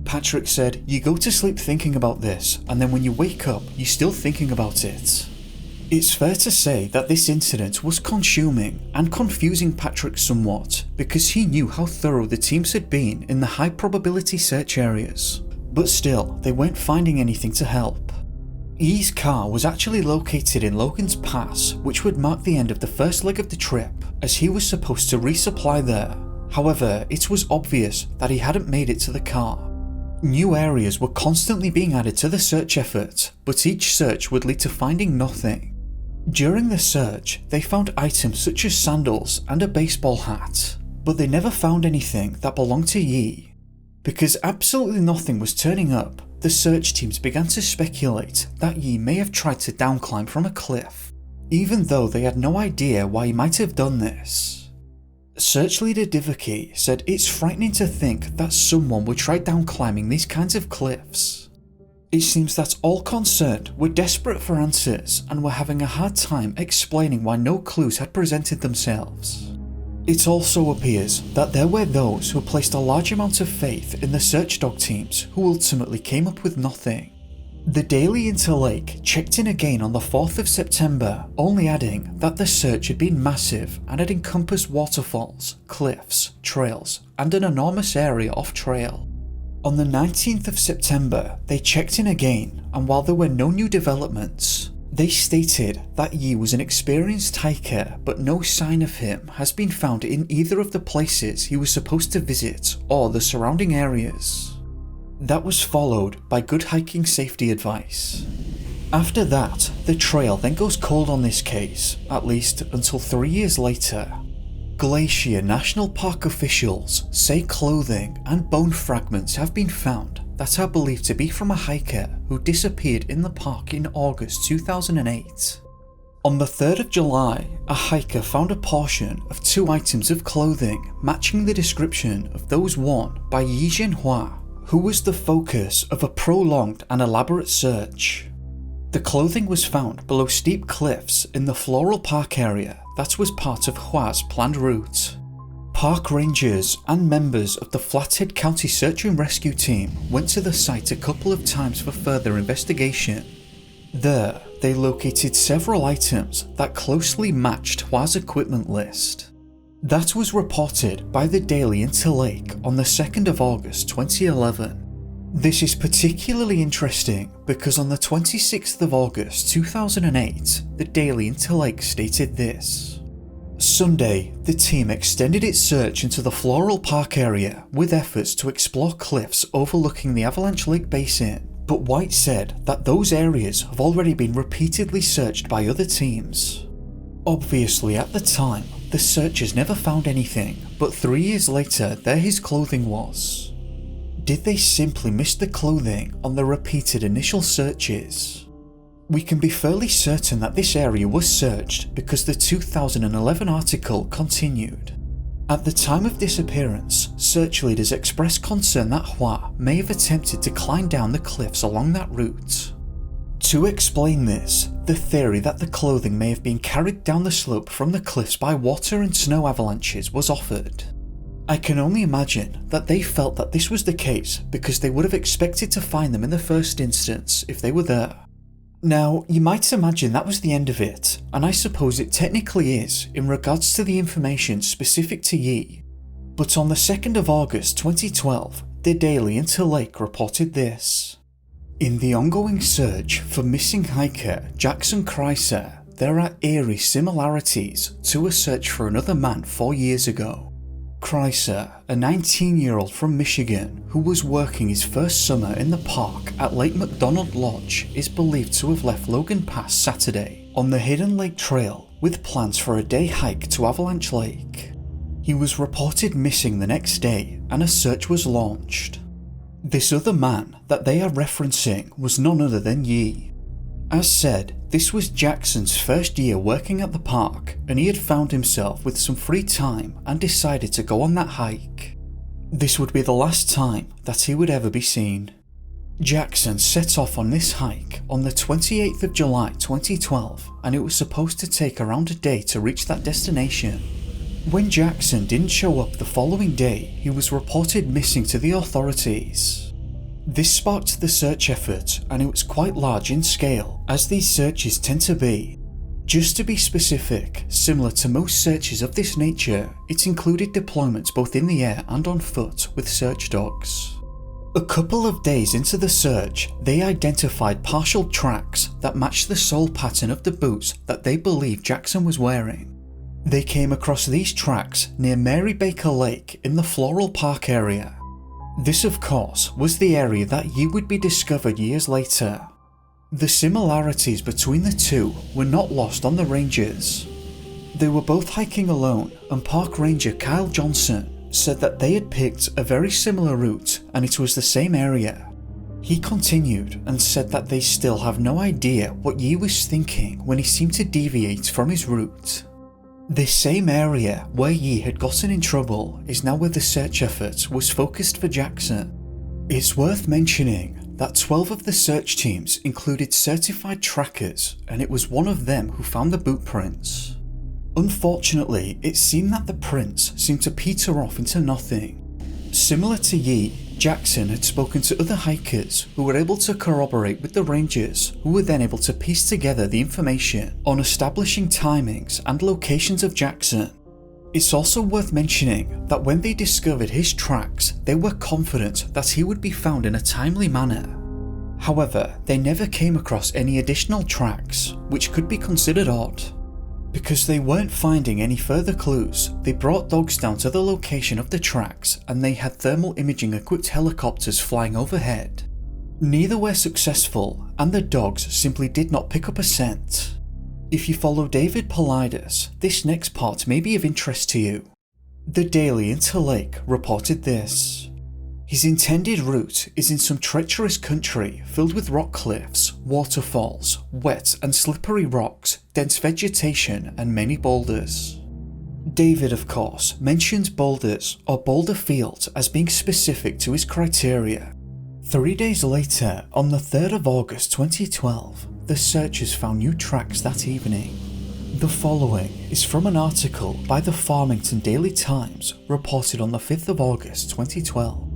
Patrick said, "You go to sleep thinking about this, and then when you wake up, you're still thinking about it." It's fair to say that this incident was consuming and confusing Patrick somewhat, because he knew how thorough the teams had been in the high probability search areas, but still they weren't finding anything to help. Yi's car was actually located in Logan's Pass, which would mark the end of the first leg of the trip, as he was supposed to resupply there. However, it was obvious that he hadn't made it to the car. New areas were constantly being added to the search effort, but each search would lead to finding nothing. During the search, they found items such as sandals and a baseball hat, but they never found anything that belonged to Yi. Because absolutely nothing was turning up, the search teams began to speculate that Yi may have tried to downclimb from a cliff, even though they had no idea why he might have done this. Search leader Divaki said it's frightening to think that someone would try downclimbing these kinds of cliffs. It seems that all concerned were desperate for answers and were having a hard time explaining why no clues had presented themselves. It also appears that there were those who placed a large amount of faith in the search dog teams who ultimately came up with nothing. The Daily Interlake checked in again on the 4th of September, only adding that the search had been massive and had encompassed waterfalls, cliffs, trails, and an enormous area off-trail. On the 19th of September, they checked in again, and while there were no new developments, they stated that Yi was an experienced hiker, but no sign of him has been found in either of the places he was supposed to visit or the surrounding areas. That was followed by good hiking safety advice. After that, the trail then goes cold on this case, at least until 3 years later. Glacier National Park officials say clothing and bone fragments have been found that are believed to be from a hiker who disappeared in the park in August 2008. On the 3rd of July, a hiker found a portion of 2 items of clothing matching the description of those worn by Yi-Jien Hwa, who was the focus of a prolonged and elaborate search. The clothing was found below steep cliffs in the Floral Park area that was part of Hwa's planned route. Park rangers and members of the Flathead County Search and Rescue Team went to the site a couple of times for further investigation. There, they located several items that closely matched Hwa's equipment list. That was reported by the Daily Interlake on the 2nd of August 2011. This is particularly interesting because on the 26th of August 2008, the Daily Interlake stated this. Sunday, the team extended its search into the Floral Park area with efforts to explore cliffs overlooking the Avalanche Lake Basin, but White said that those areas have already been repeatedly searched by other teams. Obviously at the time, the searchers never found anything, but 3 years later there his clothing was. Did they simply miss the clothing on the repeated initial searches? We can be fairly certain that this area was searched because the 2011 article continued. At the time of disappearance, search leaders expressed concern that Hwa may have attempted to climb down the cliffs along that route. To explain this, the theory that the clothing may have been carried down the slope from the cliffs by water and snow avalanches was offered. I can only imagine that they felt that this was the case because they would have expected to find them in the first instance if they were there. Now, you might imagine that was the end of it, and I suppose it technically is in regards to the information specific to Yi. But on the 2nd of August 2012, the Daily Interlake reported this. In the ongoing search for missing hiker Jackson Kreiser, there are eerie similarities to a search for another man 4 years ago. Kreiser, a 19-year-old from Michigan who was working his first summer in the park at Lake McDonald Lodge, is believed to have left Logan Pass Saturday on the Hidden Lake Trail with plans for a day hike to Avalanche Lake. He was reported missing the next day and a search was launched. This other man that they are referencing was none other than Yi. As said, this was Jackson's first year working at the park, and he had found himself with some free time and decided to go on that hike. This would be the last time that he would ever be seen. Jackson set off on this hike on the 28th of July 2012, and it was supposed to take around a day to reach that destination. When Jackson didn't show up the following day, he was reported missing to the authorities. This sparked the search effort, and it was quite large in scale, as these searches tend to be. Just to be specific, similar to most searches of this nature, it included deployments both in the air and on foot with search dogs. A couple of days into the search, they identified partial tracks that matched the sole pattern of the boots that they believed Jackson was wearing. They came across these tracks near Mary Baker Lake in the Floral Park area. This, of course, was the area that Yi would be discovered years later. The similarities between the two were not lost on the rangers. They were both hiking alone, and park ranger Kyle Johnson said that they had picked a very similar route and it was the same area. He continued and said that they still have no idea what Yi was thinking when he seemed to deviate from his route. This same area where Yi had gotten in trouble is now where the search effort was focused for Jackson. It's worth mentioning that 12 of the search teams included certified trackers, and it was one of them who found the boot prints. Unfortunately, it seemed that the prints seemed to peter off into nothing. Similar to Yi, Jackson had spoken to other hikers who were able to corroborate with the rangers, who were then able to piece together the information on establishing timings and locations of Jackson. It's also worth mentioning that when they discovered his tracks, they were confident that he would be found in a timely manner. However, they never came across any additional tracks, which could be considered odd. Because they weren't finding any further clues, they brought dogs down to the location of the tracks and they had thermal imaging equipped helicopters flying overhead. Neither were successful and the dogs simply did not pick up a scent. If you follow David Paulides, this next part may be of interest to you. The Daily Interlake reported this. His intended route is in some treacherous country filled with rock cliffs, waterfalls, wet and slippery rocks, dense vegetation and many boulders. David, of course, mentions boulders or boulder fields as being specific to his criteria. 3 days later, on the 3rd of August 2012, the searchers found new tracks that evening. The following is from an article by the Farmington Daily Times reported on the 5th of August 2012.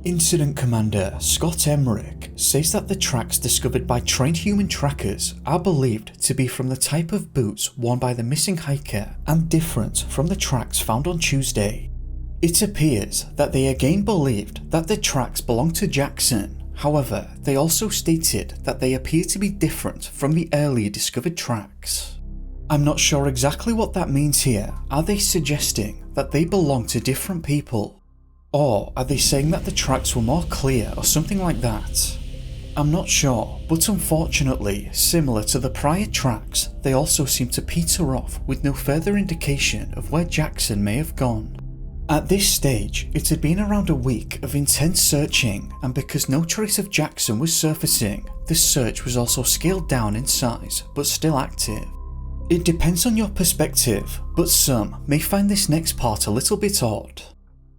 Incident Commander Scott Emmerich says that the tracks discovered by trained human trackers are believed to be from the type of boots worn by the missing hiker and different from the tracks found on Tuesday. It appears that they again believed that the tracks belonged to Jackson, however, they also stated that they appear to be different from the earlier discovered tracks. I'm not sure exactly what that means here. Are they suggesting that they belong to different people? Or are they saying that the tracks were more clear or something like that? I'm not sure, but unfortunately, similar to the prior tracks, they also seem to peter off with no further indication of where Jackson may have gone. At this stage, it had been around a week of intense searching, and because no trace of Jackson was surfacing, the search was also scaled down in size, but still active. It depends on your perspective, but some may find this next part a little bit odd.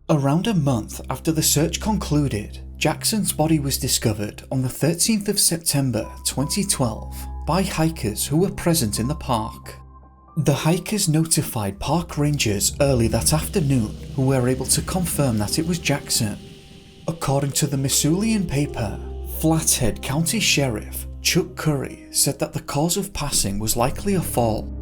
Around a month after the search concluded, Jackson's body was discovered on the 13th of September 2012 by hikers who were present in the park. The hikers notified park rangers early that afternoon who were able to confirm that it was Jackson. According to the Missoulian paper, Flathead County Sheriff Chuck Curry said that the cause of passing was likely a fall.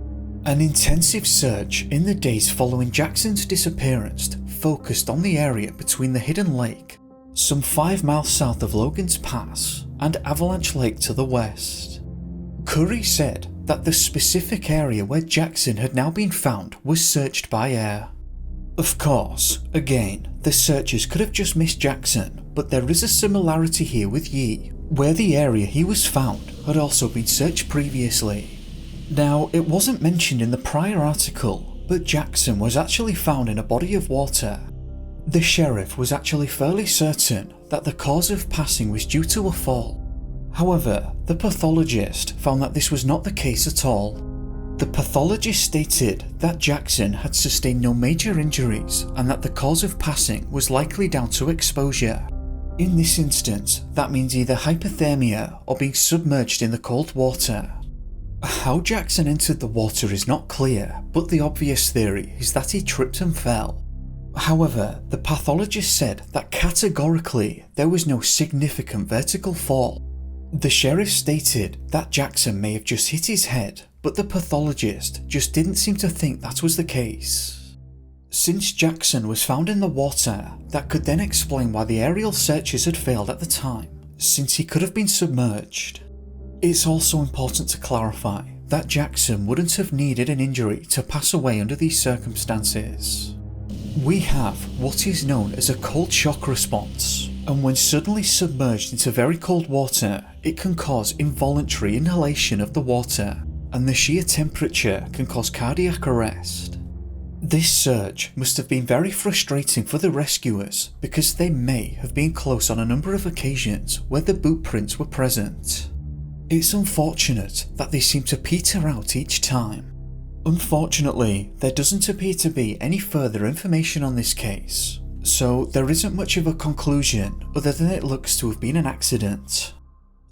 An intensive search in the days following Jackson's disappearance focused on the area between the Hidden Lake, some 5 miles south of Logan's Pass, and Avalanche Lake to the west. Curry said that the specific area where Jackson had now been found was searched by air. Of course, again, the searchers could have just missed Jackson, but there is a similarity here with Yi, where the area he was found had also been searched previously. Now, it wasn't mentioned in the prior article, but Jackson was actually found in a body of water. The sheriff was actually fairly certain that the cause of passing was due to a fall. However, the pathologist found that this was not the case at all. The pathologist stated that Jackson had sustained no major injuries and that the cause of passing was likely down to exposure. In this instance, that means either hypothermia or being submerged in the cold water. How Jackson entered the water is not clear, but the obvious theory is that he tripped and fell. However, the pathologist said that categorically there was no significant vertical fall. The sheriff stated that Jackson may have just hit his head, but the pathologist just didn't seem to think that was the case. Since Jackson was found in the water, that could then explain why the aerial searches had failed at the time, since he could have been submerged. It's also important to clarify that Jackson wouldn't have needed an injury to pass away under these circumstances. We have what is known as a cold shock response, and when suddenly submerged into very cold water, it can cause involuntary inhalation of the water, and the sheer temperature can cause cardiac arrest. This surge must have been very frustrating for the rescuers because they may have been close on a number of occasions where the boot prints were present. It's unfortunate that they seem to peter out each time. Unfortunately, there doesn't appear to be any further information on this case, so there isn't much of a conclusion other than it looks to have been an accident.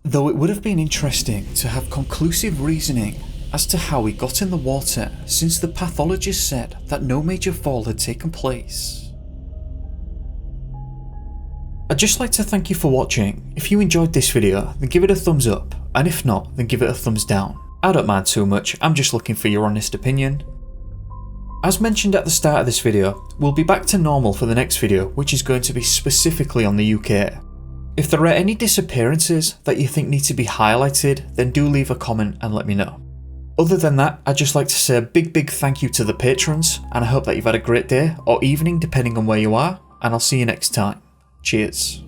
Though it would have been interesting to have conclusive reasoning as to how he got in the water, since the pathologist said that no major fall had taken place. I'd just like to thank you for watching. If you enjoyed this video, then give it a thumbs up, and if not, then give it a thumbs down. I don't mind too much, I'm just looking for your honest opinion. As mentioned at the start of this video, we'll be back to normal for the next video, which is going to be specifically on the UK. If there are any disappearances that you think need to be highlighted, then do leave a comment and let me know. Other than that, I'd just like to say a big thank you to the patrons, and I hope that you've had a great day or evening depending on where you are, and I'll see you next time. Cheers.